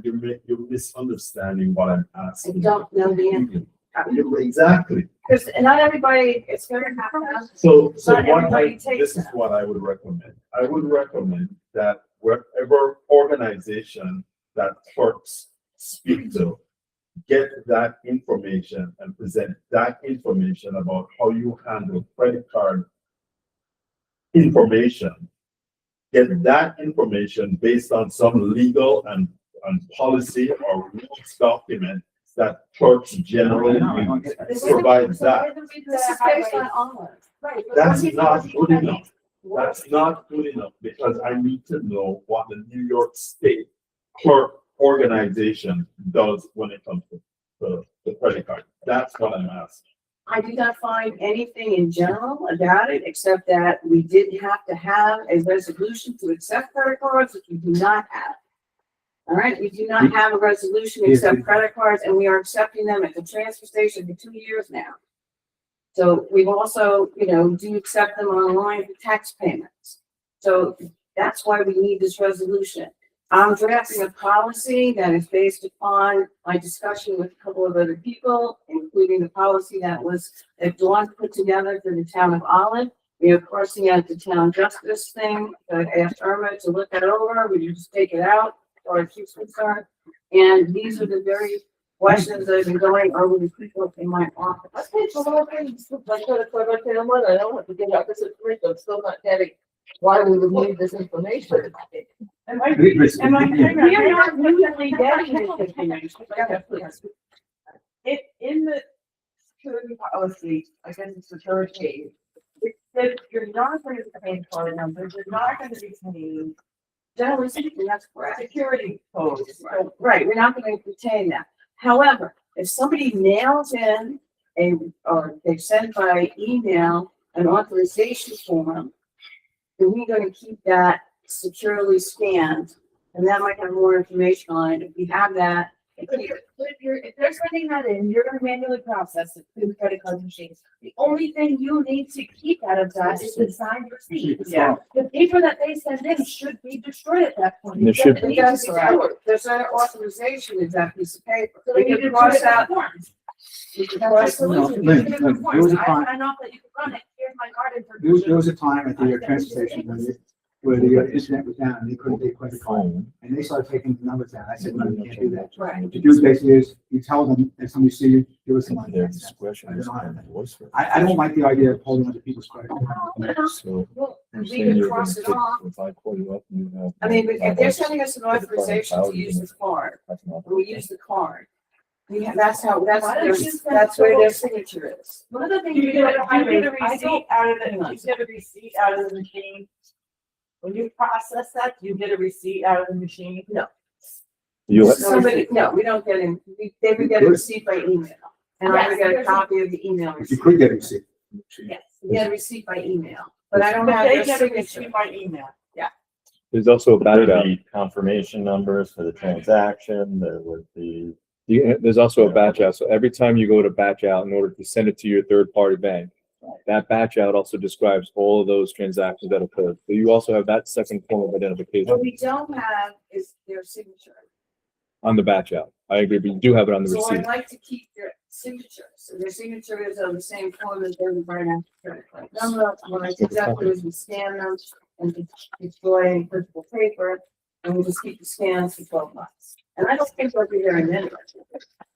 you're misunderstanding what I'm I asking. don't know the answer. Exactly. Because not everybody, it's gonna happen. So Not what everybody takes this is them. what I would recommend. I would recommend that wherever organization that clerks speak to, get that information and present that information about how you handle credit card information. Get that information based on some legal and policy or rules document that clerks generally use. Provide that. This is based on Olive. Right. but That's what if not it good was- enough. That's not good enough because I need to know what the New York State clerk organization does when it comes to the credit card. That's what I'm asking. I do not find anything in general about it, except that we did have to have a resolution to accept credit cards, which we do not have. All right, we do not have a resolution to accept credit cards, and we are accepting them at the transfer station for 2 years now. So we've also, do accept them online for tax payments. So that's why we need this resolution. I'm drafting a policy that is based upon my discussion with a couple of other people, including the policy that Dawn put together for the town of Olive. We are crossing out the town justice thing. I asked Irma to look that over. We just take it out, or she's concerned. And these are the very questions that have been going over with people in my office. I think a lot of things, like the clever family, I don't have to give out this information, I'm still not getting why we would need this information. Am I we are not usually getting this information. In the security policy, I guess it's the third page, it says you're not going to pay card numbers, you're not going to be paying. Generally speaking, that's correct. Security codes. So, right, we're not going to retain that. However, if somebody mails in or they send by email an authorization form, then we're going to keep that securely scanned, and that might have more information on it. If we have that, If they're sending that in, you're gonna manually process it through the credit card machines. The only thing you need to keep out of that is the signed receipt. Yeah. The paper that they send in should be destroyed at that point. And there should It It needs to does, be right. stored. There's an authorization in that piece of paper. So We then you can can cross cross out out. forms. We can That's cross the solution. Lynn, You can do Lynn, forms. there was a I time- sign off that you can run it. Here's my card There was information. a time at the transfer station where the internet was down and they couldn't take credit card. And they started taking the numbers down. I said, no, you can't do that. Right. What you do basically is you tell them, if somebody see you, give us some money. Their discretion. I don't is know. kind of voice for it. I don't like the idea of holding onto people's credit. cards. So Well, you're we saying can you're cross gonna it off. take- If I call you up and you have. I mean, if they're sending us an authorization to use the card, That's not- we use the card. That's Why don't you send that's where their those- signature is. One of the things You you get do a at the highway, I receipt don't, out of the, you get a receipt out of the machine. When you process that, you get a receipt out of the machine? No. You, Somebody, no, we don't get in, they would get a receipt by email. And I would get a copy of the email If you receipt. could get a receipt. Yes, we get a receipt by email, but I don't But have they their get a signature. receipt by email. there's also a There would backup. be confirmation numbers for the transaction, there would be. There's also a batch out. So every time you go to batch out in order to send it to your third party bank, that batch out also describes all of those transactions that occurred. So you also have that second form of What identification we don't have is their signature. on the batch out. I agree, but you do have it on the So I'd receipt. like to keep their signature, so their signature is on the same form as they would write on the credit card number. When I do that, we scan them and destroy any physical paper, and we just keep the scans for 12 months. And I don't think they'll be there in minutes.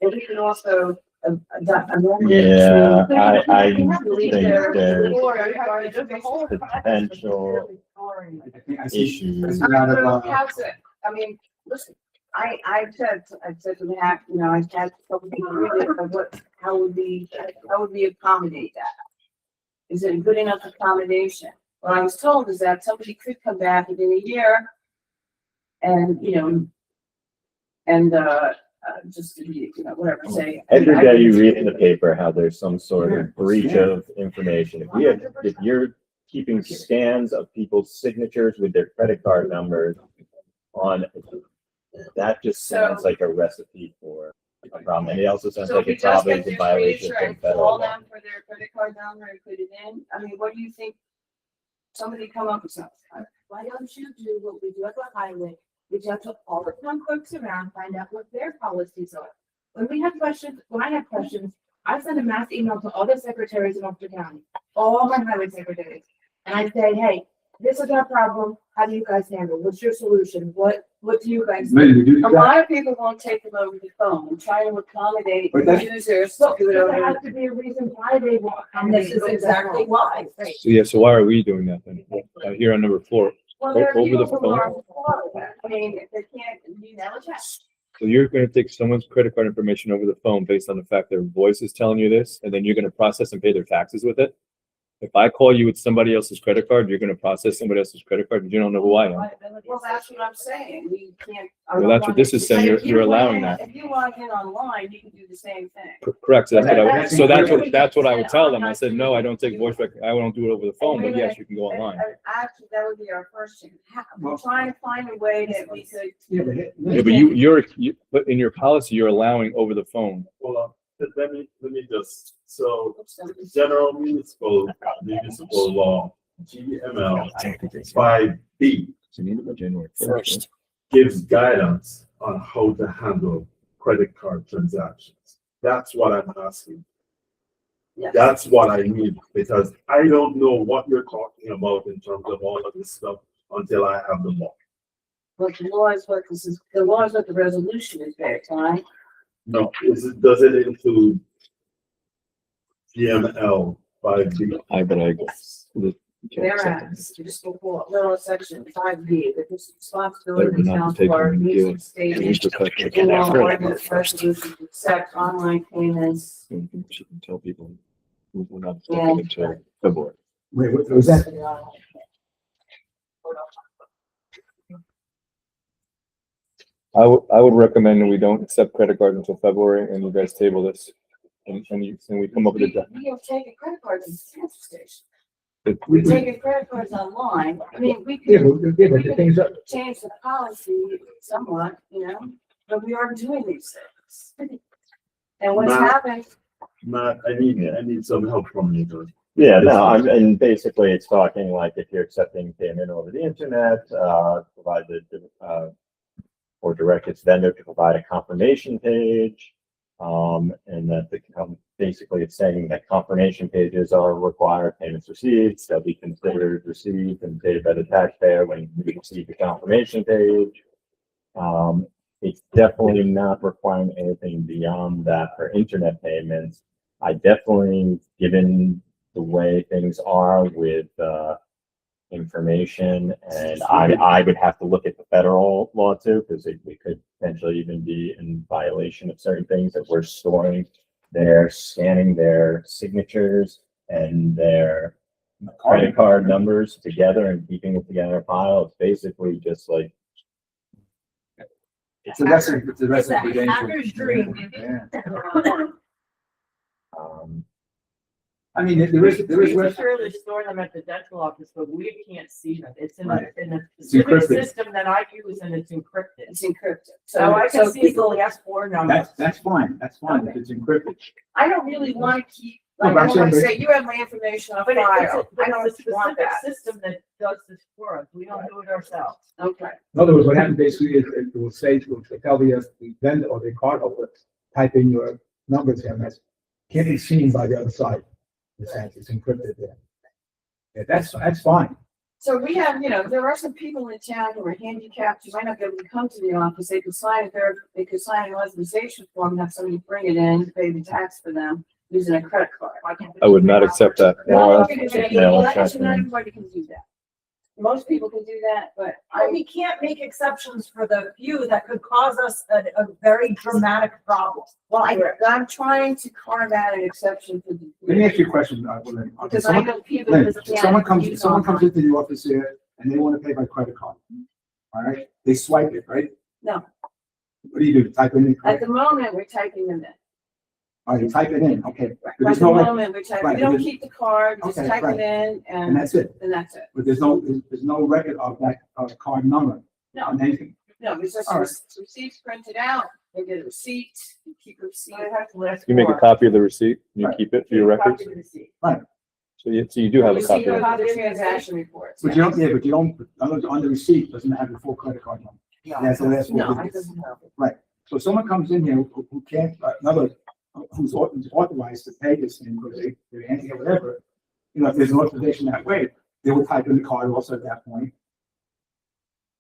And we can also, amend it Yeah, to- I delete think their- there's the whole potential I think I see. issues. I see out of, How's it? I mean, listen, I said to the hack, I had a couple people read it, but how would we accommodate that? Is it a good enough accommodation? What I was told is that somebody could come back within a year and, just to be, whatever, say. Every day you read in the paper how there's some sort of breach of information. If you're keeping scans of people's signatures with their credit card numbers on, that just sounds like a recipe for a problem. And it also sounds So like if we it just probably get is a their violation signature of and federal call law. them for their credit card number and put it in, I mean, what do you think? Somebody come up with something. why don't you do what we do at the highway? Reach out to all the town clerks around, find out what their policies are. When we have questions, when I have questions, I send a mass email to all the secretaries in Ulster County, all my highway secretaries. And I say, hey, this is our problem. How do you guys handle? What's your solution? What do you guys do? Maybe we do A that. lot of people won't take them over the phone and try to accommodate But that's- users to Look, do it there over. has to be a reason why they want. And this is exactly why. So yeah, so why are we doing that then? Here on number 4. Well, there are over the people who phone? are for that. I mean, if they can't, you know, just. So you're gonna take someone's credit card information over the phone based on the fact their voice is telling you this, and then you're gonna process and pay their taxes with it? If I call you with somebody else's credit card, you're gonna process somebody else's credit card, and you don't know who I am. Well, that's what I'm saying. We can't. Well, that's what this is saying. If you You're log allowing in- that. If you log in online, you can do the same thing. Correct, so that's what I, That's so included. that's what I would tell them. I said, no, I don't take voice I don't do it over the phone, but yes, you can go And- online. and Actually, that would be our first thing. We're Well- trying to find a way that we could. Yeah, but Yeah, but but in your policy, you're allowing over the phone. Hold on, let me just, so general municipal law, GML 5B First. gives guidance on how to handle credit card transactions. That's what I'm asking. Yes. That's what I need, because I don't know what you're talking about in terms of all of this stuff until I have the law. But the law is what this is, the law is what the resolution is based on. No, does it include GML 5B? But I. Whereas, just before, little section 5B, that this responsibility Better of the not town take for them and use give of state repercussions. in law ordinance resolutions, accept online payments. She can tell people we're not expecting until February. Wait, what was that? I would recommend that we don't accept credit cards until February and you guys table this. And we come up with a. We have taken credit cards in the transfer station. We- We're we- taking credit cards online. I mean, we Yeah, could, but the things are, change the policy somewhat, you know, but we are doing these things. And what's Matt. happened, Matt, I need some help from you, dude. Yeah, no, and basically it's talking like if you're accepting payment over the internet, provide or direct its vendor to provide a confirmation page. And that basically it's saying that confirmation pages are required payments received, they'll be considered received and paid by the taxpayer when you receive the confirmation page. It's definitely not requiring anything beyond that for internet payments. I definitely, given the way things are with information, and I would have to look at the federal law too, because we could potentially even be in violation of certain things that we're storing scanning their signatures and their credit card numbers together and keeping it together in a file. It's basically just like, it's a recipe, it's a It's recipe. a for danger. hacker's dream. Yeah. um, I mean, there is, We rec- surely store them at the dental office, but we can't see them. It's in a, Right. in a It's specific encrypted. system that I use and it's encrypted. it's encrypted. So I can see the people- last four numbers. that's fine, if it's encrypted. I don't really want to keep, No, like, but I I'm don't want to saying- say, you have my information on But it's file. I a don't want specific that. system that does this for us. We don't do it ourselves. Okay. In other words, what happens basically is it will say, it will tell the vendor or the card holder, type in your numbers here, and that's, can't be seen by the other side. It's encrypted there. Yeah, that's fine. So we have, you know, there are some people in town who are handicapped, who might not be able to come to the office, they could sign they could sign an authorization form, and have somebody bring it in, pay the tax for them using a credit card. I would not accept that. Well, Yeah, not that's everybody can do that. Most people can do that, but But we can't make exceptions for the few that could cause us a very dramatic problem. I'm trying to carve out an exception for Let me the. ask you a question, Lynn. Okay, Because I someone- know people. Lynn, just can't someone comes use into online. the office here and they want to pay by credit card. All right, they swipe it, right? No. What do you do? Type in the At credit? the moment, we're typing them in. All right, you type it in, okay. But At there's the no, moment, we're typing, right, we don't but- keep the card, just Okay, type right. it in and that's it. and that's it. But there's no record of that, card number No, on anything. no, it's just All right. receipts printed out, they get a receipt, you keep a receipt. So it has to last. You make a four. copy of the receipt, and you Right. keep it for your records, Copy of the receipt. so you do have a You copy see of it. the transaction reports. But you don't, yeah, but you don't, on the receipt, doesn't have the full credit card number. That's the last No, one. it doesn't have it. So if someone comes in here who can't, another who's authorized to pay this thing, because they're anti or whatever, you know, if there's an authorization that way, they will type in the card also at that point.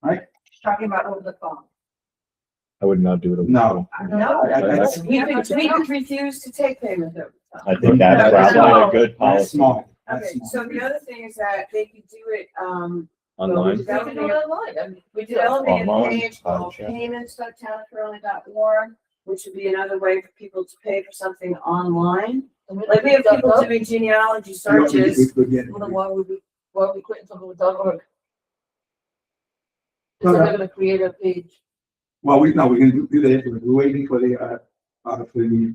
Right? Talking about over the phone. I would not do it. over the No. phone. No. That's We could refuse to take payment over the phone. I think that's probably a good that's policy. small. That's Okay, small. so the other thing is that they could do it, Online. We can do it online. I mean, we developing a Online, page called sure. payments.townofcurly.org, which would be another way for people to pay for something online. Like we have people doing genealogy searches. We could get it. Well, then why would we quit something with .org? No, So no. they're gonna create a page. Well, we're gonna do that, we're waiting for the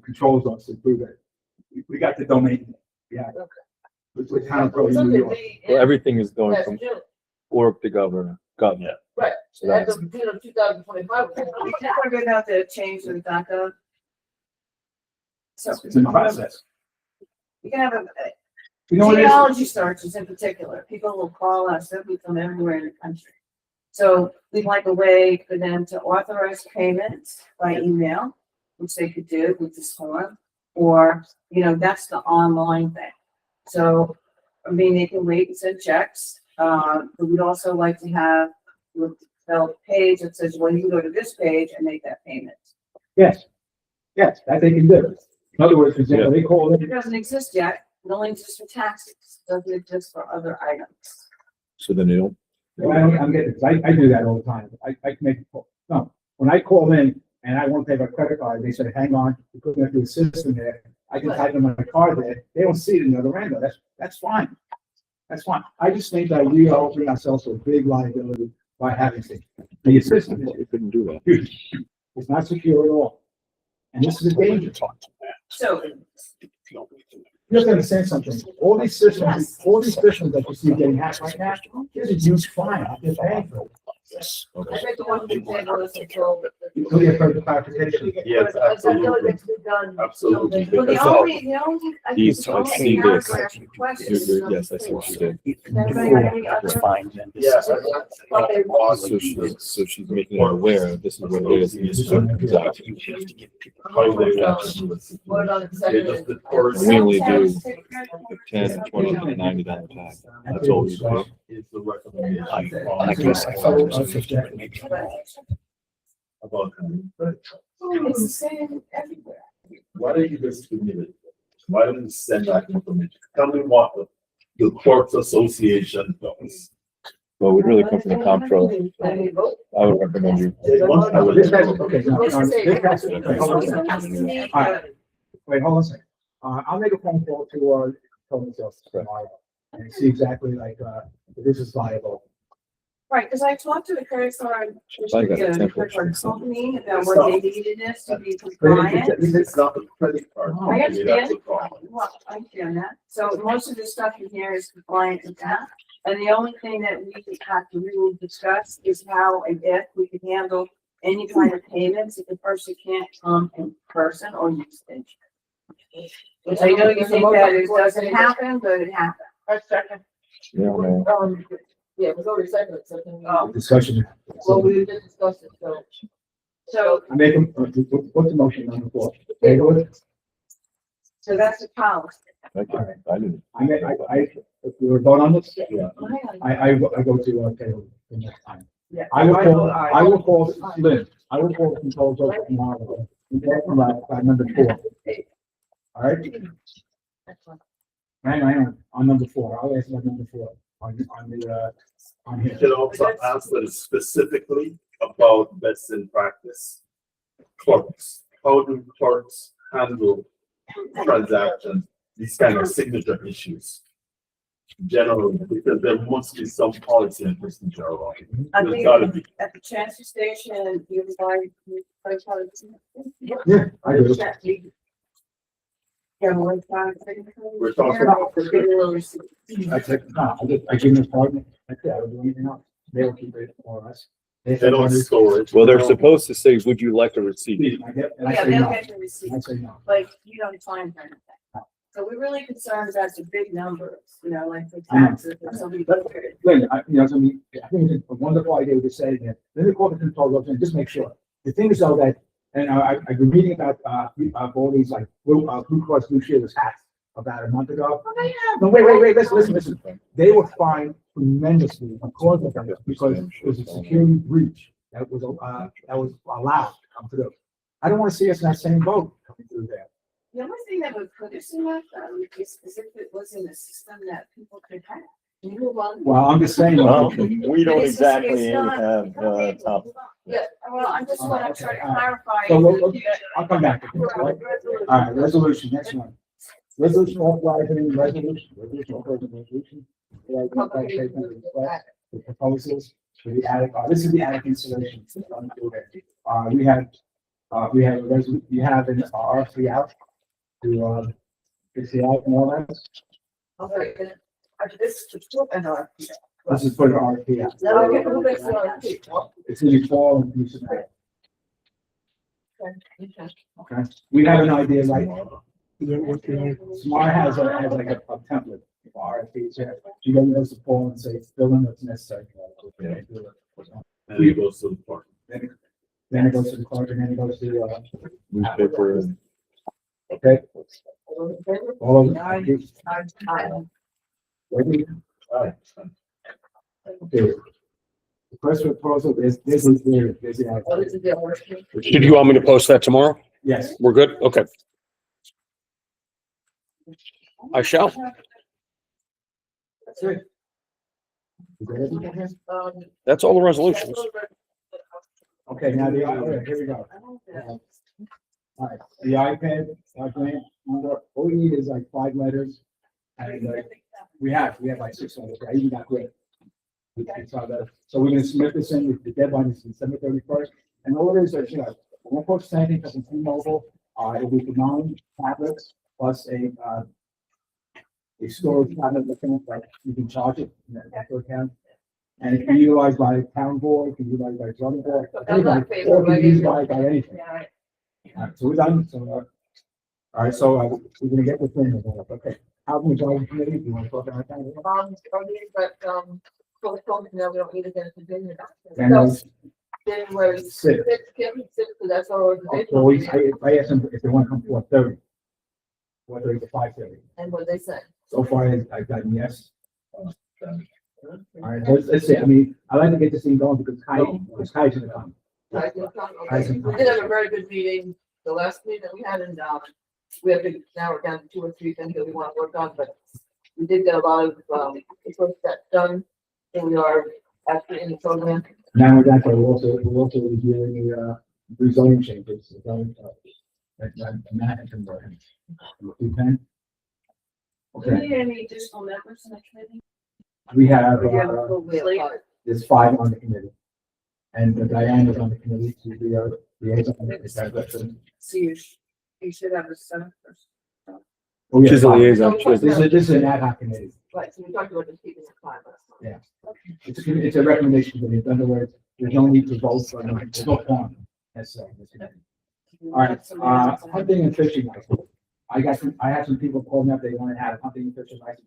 controls office to prove it. We got the domain, yeah. Okay. With town of Crowley, New York. Well, everything is going That's from June, org to governor. Yeah. right, So that's that's, of June of 2025. We just figured out to change the .gov. So It's in the process. you can have a You know what it is? genealogy searches in particular. People will call us, they'll be from everywhere in the country. So we'd like a way for them to authorize payments by email, which they could do with this form, or, you know, that's the online thing. So, I mean, they can wait and send checks, but we'd also like to have a page that says, well, you can go to this page and make that payment. Yes, yes, that they can do. In other words, for example, they call It in, doesn't exist yet, it only exists for taxes, it doesn't exist for other items. so then they don't, I'm getting, I do that all the time. I can make, a call. No, when I call in and I want to pay by credit card, they say, hang on, we're going to do a system there. I can type in my card there. They don't see it in the other end. That's fine. That's fine. I just think that we are opening ourselves to a big liability by having things. The system you couldn't do that. is it's not secure at all. And this is a danger. So, You have to understand something. All these systems that you see getting hacked right now, there's a huge fine. I'm just paying for it. Yes. I think the one thing they want us to control. Until you have further clarification. Yes, I feel like absolutely. it's been done. Absolutely. well, the That's all. only, I think These, the I've only seen this. paragraph You're- question. you're- Yes, I see what you did. Anybody got any It's other? fine, then. This Yeah. is- So she's making it aware, this is what it is. and this is what it is. Exactly. You have to give people- How they want to do it. Vote on the They second. just the first We only do 10, 20, and $90 tax. That's all we do. is the recommendation. I guess I thought it was a 50, maybe. About. It's the same everywhere. Why don't you just give me the, why don't you send that information? Tell me what the Clerks Association does. Well, we'd really come from the comptroller. I would recommend you. I would- This has, okay, no, this has, wait, hold on a second. All right. Wait, hold on a second. I'll make a phone call to our total sales tomorrow and see exactly like, if this is viable. Right, because I talked to the credit card, I got a the template. credit card company about what they needed this to be But compliant. It's not a credit card. I That's understand. the problem. Well, I understand that. So most of the stuff in here is compliant with that. And the only thing that we have to really discuss is how and if we can handle any kind of payments if the person can't come in person or use internet. Which I know you think that it doesn't happen, but it happens. A second. Yeah, man. Yeah, it was already seconded, so can we? Oh. Discussion. Well, we just discussed it, so. So, I make them, what's the motion on the floor? Table it? so that's the policy. I didn't. I make, if we were vote on this? Yeah. I go to, table the next time. Yeah. I will call Lynn, I will call the controls over tomorrow. By number 4. All right? Hang on, on number 4, I'll ask about number 4, on You here. can also answer specifically about best in practice. Clerks, how do clerks handle transactions, these kind of signature issues? Generally, because there must be some policy and procedure around it. I There's think gotta be. at the transfer station, you provide. Yeah, I do. We're talking about. I said, no, I give them a partner, that's it, I don't do anything else. They will keep it for us. They don't store it. Well, they're supposed to say, would you like a receipt? And I Yeah, say they'll no, get the receipt, I say no. but you don't find anything. So we're really concerned about the big numbers, you know, like the I know. taxes or somebody. Lynn, I think it's a wonderful idea to say that, then they call the control officer and just make sure. The thing is though that And I've been reading about, all these like Blue Cross Blue Shield hats about a month ago. No, wait, listen. They were fined tremendously because of that, because it was a security breach that was allowed to come through. I don't want to see us in that same boat coming through there. The only thing that would put us in that, is if it was in a system that people could hack. You move on. Well, I'm just saying. Well, we don't It's exactly it's not- have, okay, top. Yeah, well, I'm just want to try to clarify. So, in the look, future. I'll come back. All right, resolution, next one. Resolution authorizing resolution. The proposals for the attic, this is the attic installation. We have an RFP out to, fix the attic more or less. Okay, and this is still an RFP. This is for the RFP out. Okay, who makes the RFP? It's gonna be fall and piece of attic, Okay. okay? We have an idea right now. Smart has like a template for RFPs here. You go to the form and say, fill in what's necessary. And it goes to the park. Then it goes to the clerk and then it goes to, Newspaper. okay? All those in favor? All of Aye. Ready? Okay. The first proposal is, this is the, Oh, this is the RFP. Did you want me to post that tomorrow? yes. We're good? Okay. I shall. That's it. You ready? That's all the resolutions. Okay, now the, here we go. All right, the iPad, grant, all we need is like 5 letters. And we have like 6 letters, I even got great. So we're gonna submit this in, the deadline is December 31st. And all it is, one purchase anything from T-Mobile, it'll be for 9 tablets plus a storage tablet account, like you can charge it in that account. And it can be utilized by town board, it can be utilized by zoning board, anybody, or it can be used by anything. All right, so we're done, so, all right, so, we're gonna get the thing, okay. Housing Advisory Committee, do you want to talk about that? Postponed, no, we don't need it then to continue. January January 6th. sixth, so that's our So I asked them if they want to come 4:30. 4:30 to 5:30. and what they say. So far, I've gotten yes. All right, let's see, I mean, I like to get this thing going because Kai's gonna come. We did have a very good meeting, the last meeting that we had in, we have to narrow it down to 2 or 3 things that we want to work on, but we did get a lot of, first step done, and we are actually in the program. Now we're back, we're also reviewing the rezoning changes. Matt and conversion. Okay. Do we need any additional members in the committee? We have, We have a full slate. there's 5 on the committee. And Diane is on the committee to be our liaison. So you should have a seven person. Oh, yeah, She's a 5. liaison. This is an ad hoc committee. Right, so we talked about just keeping the time. Yeah. It's a recommendation committee. In other words, there's no need to vote for it. There's no form. That's, all right, hunting and fishing license. I had some people call me up, they want to have hunting and fishing license.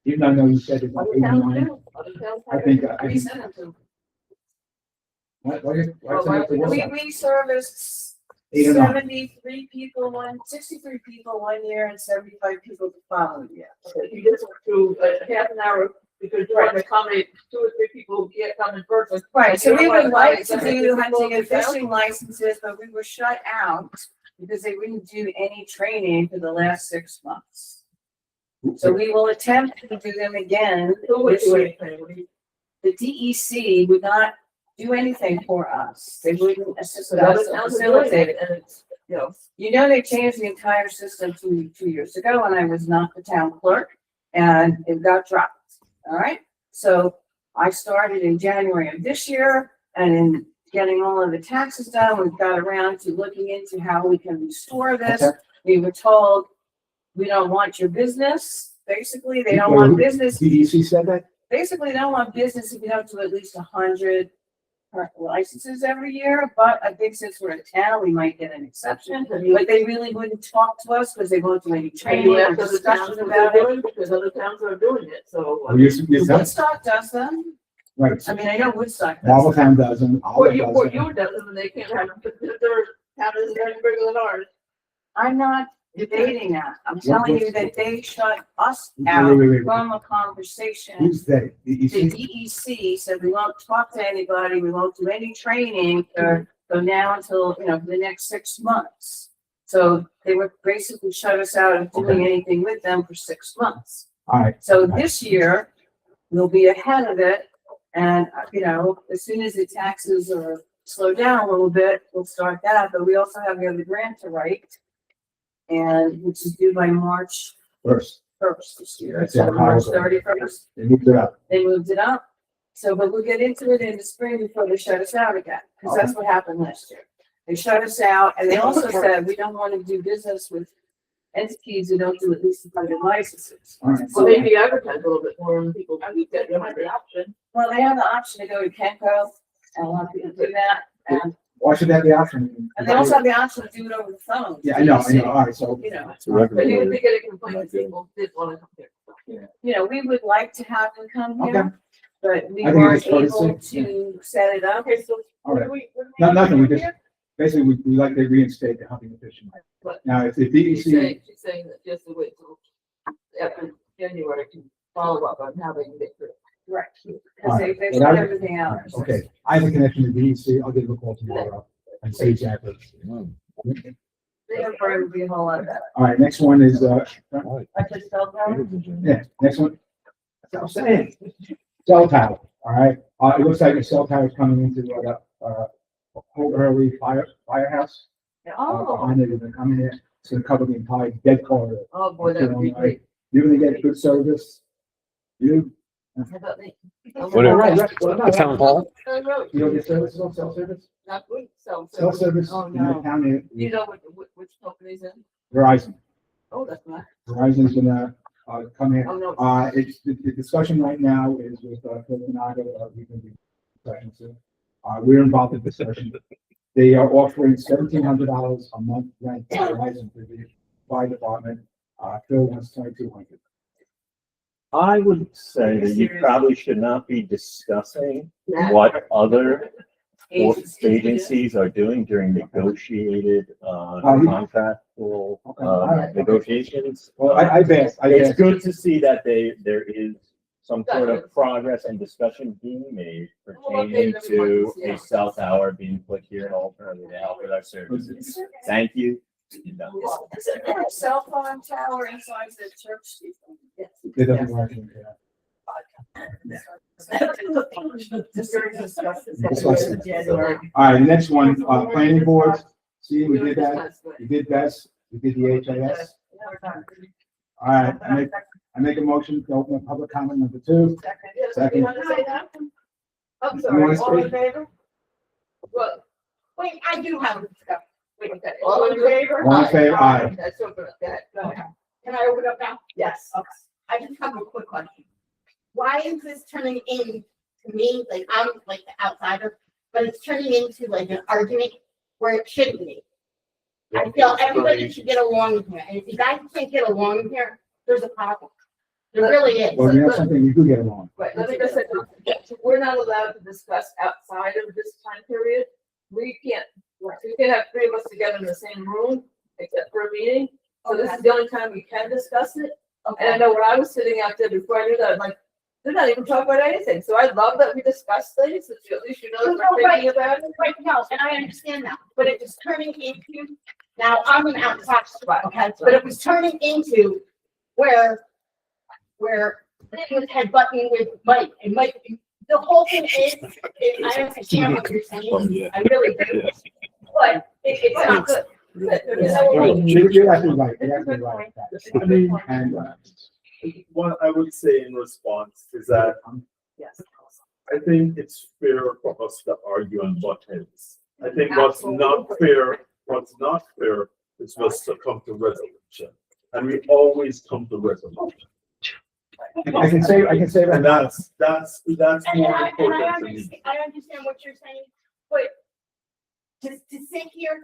Even though I know you said it's like Other towns 89. do, other towns I have. think, We sent them to. We serviced 8 or 9. 73 people 63 people 1 year and 75 people the following year. Okay, you just went through a half an hour because you're trying to accommodate 2 or 3 people who can't come in person. Right, so we would like to Accommodate do 50 people hunting and without- fishing licenses, but we were shut out because they wouldn't do any training for the last 6 months. So we will attempt to do them again. Who would this do year. anything? The DEC would not do anything for us. They wouldn't assist So other us or towns are doing facilitate it, it. and it's, you know, You know, they changed the entire system 2 years ago when I was not the town clerk and it got dropped. All right. So I started in January of this year and in getting all of the taxes done, we've got around to looking into how we can restore this. Okay. We were told, we don't want your business. Basically, they don't want business. DEC said that? Basically, they don't want business if you don't do at least 100 licenses every year. But I think since we're a town, we might get an exception. But they really wouldn't talk to us because they won't do any and training you or ask other towns discussion what they're about it. doing, because other towns are doing it, so. Well, you said, Woodstock does them. right. I mean, I know Woodstock does. Marbletown doesn't. Or Olive you, doesn't. or you does them, and they can't have them, but they're Town is very bigger than ours. I'm not debating that. I'm telling you that they shut us Wait, out wait, wait. from a conversation. Who's they? The The EC? DEC said we won't talk to anybody, we won't do any training for now until, for the next 6 months. So they would basically shut us out of doing anything with them for 6 months. All right, So this year, we'll be ahead of it. And, as soon as the taxes are slowed down a little bit, we'll start that. But we also have the other grant to write. And which is due by March first, 1st this year. That's So it, March October. 31st, they moved it up. they moved it up. So, but we'll get into it in the spring before they shut us out again, because that's what happened last year. They shut us out, and they also said we don't want to do business with entities who don't do at least 100 licenses. All right, Well, maybe advertise a little bit more and people, I think that might be an option. Well, they have the option to go to Kenco, and a lot of people do that, why should that be option? and they also have the option to do it over the phone. Yeah, I know, all right, so. It's a record. But even if they get a complaint, people did want to come here. We would like to have them come Okay. here, but we I think weren't it's courtesy, able to set it up. Okay, so All what right. do we? what do No, nothing, we do just, here? basically, we like to reinstate the hunting and fishing. But- Now, if the She's DEC, saying that just to wait till after January to follow up on how they can get through. Right, because they Alright, shut well, everything out. okay, I have a connection to DEC, I'll give them a call tomorrow and see exactly. They have probably be a whole lot of that. All right, next one is, I just felt that. yeah, next one. That's what I'm saying. Cell tower, all right, it looks like a cell tower is coming into, Holt Hurley Firehouse. Oh, Behind it, they're coming in, it's gonna cover the entire dead corridor. Oh, boy, that would be great. You're gonna get good service. You, How about me? What are- The town hall? you don't get service, no cell service? Not good, so. Cell service Oh, in the no. county, Do you know which company's in? Verizon. Oh, that's not. Verizon's gonna, come in. Oh, no. It's, the discussion right now is with, Phil Donato, we can be discussion soon. We're involved in discussion. They are offering $1,700 a month rent for Verizon for the fire department. Phil wants 2,200. I would say that you probably should not be discussing what other agencies are doing during negotiated, contractual, negotiations. Well, I've asked, It's good to see that there is some sort of progress and discussion being made pertaining to a cell tower being put here in Alternative to help with our services. Thank you. You know. is there a cell phone tower inside the church? Yes. It doesn't work. January. All right, the next one, planning board. See, we did that. We did best. We did the HIS. All right, I make a motion to open public comment number 2. Second. You want to say that? I'm You sorry, wanna all in speak? favor? Well, Wait, I do have stuff. Wait, okay, all in favor? All in favor? Aye. Let's open up that. Go ahead. can I open up now? Yes. I just have a quick question. Why is this turning in to me, like I'm like the outsider, but it's turning into like an argument where it shouldn't be? I feel everybody should get along here, and if you guys can't get along here, there's a problem. There really is. Well, you have something you do get along. Right, let me just say, we're not allowed to discuss outside of this time period. We can have 3 of us together in the same room, except for a meeting. So this is the only time we can discuss it. And I know when I was sitting out there before I knew that, I'm like, they're not even talking about anything. So I love that we discuss things, that at least you know that we're thinking about it. Right, no, and I understand that, but it was turning into, now I'm an outsider, okay, but it was turning into where it was headbutting with Mike, and Mike, the whole thing is, I understand what you're saying, I really do, but it's not good. You're absolutely right. You're absolutely right. I mean, And, what I would say in response is that Yes. I think it's fair for us to argue on butt heads. I think what's not fair is for us to come to resolution. And we always come to resolution. I can say that. And that's more And important to me. I understand what you're saying, but to sit here.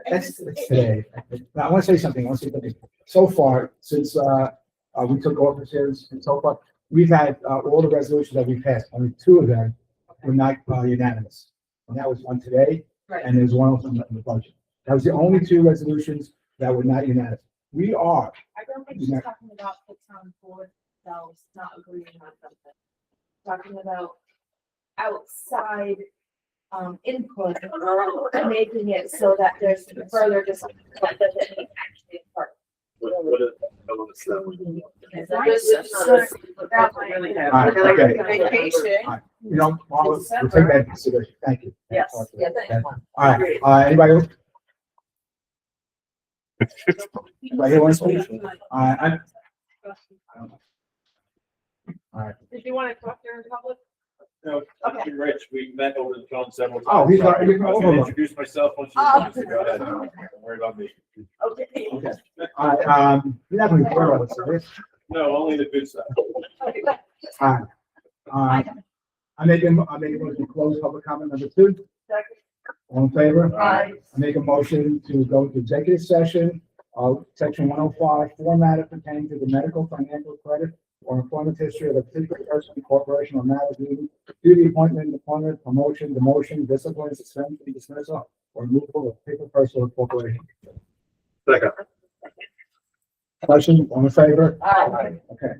and That's just- today. Now, I want to say something. So far, since, we took office here and so far, we've had, all the resolutions that we passed, only 2 of them were not unanimous. And that was one today, Right. and there's one of them in the budget. That was the only two resolutions that were not unanimous. We are, I don't think she's talking about the town board themselves not agreeing on something. Talking about outside, input and making it so that there's further discussion that doesn't actually part. What is, I don't understand. all right, okay. Vacation. All right. You know, we'll take that into consideration. Thank you. Yes. Yeah, thanks. All right, anybody else? Anybody here want to speak? I don't know. Did you want to talk during public? No, Okay. Rich, we met over the phone several times. Oh, he's got- he's I was gonna over. introduce myself once you, Oh. go ahead. Don't worry about me. Okay. Okay. All right, you're not going to clear all this, are you? No, only the good stuff. All right. I make a motion to close public comment number 2. All in favor? Aye. I make a motion to go to executive session of section 105, format pertaining to the medical, financial credit, or employment history of a particular person, corporation, or matter due to the appointment, deployment, promotion, demotion, discipline, suspension, dismissal, or removal of a particular person or corporation. Second. Question, all in favor? Aye. Okay.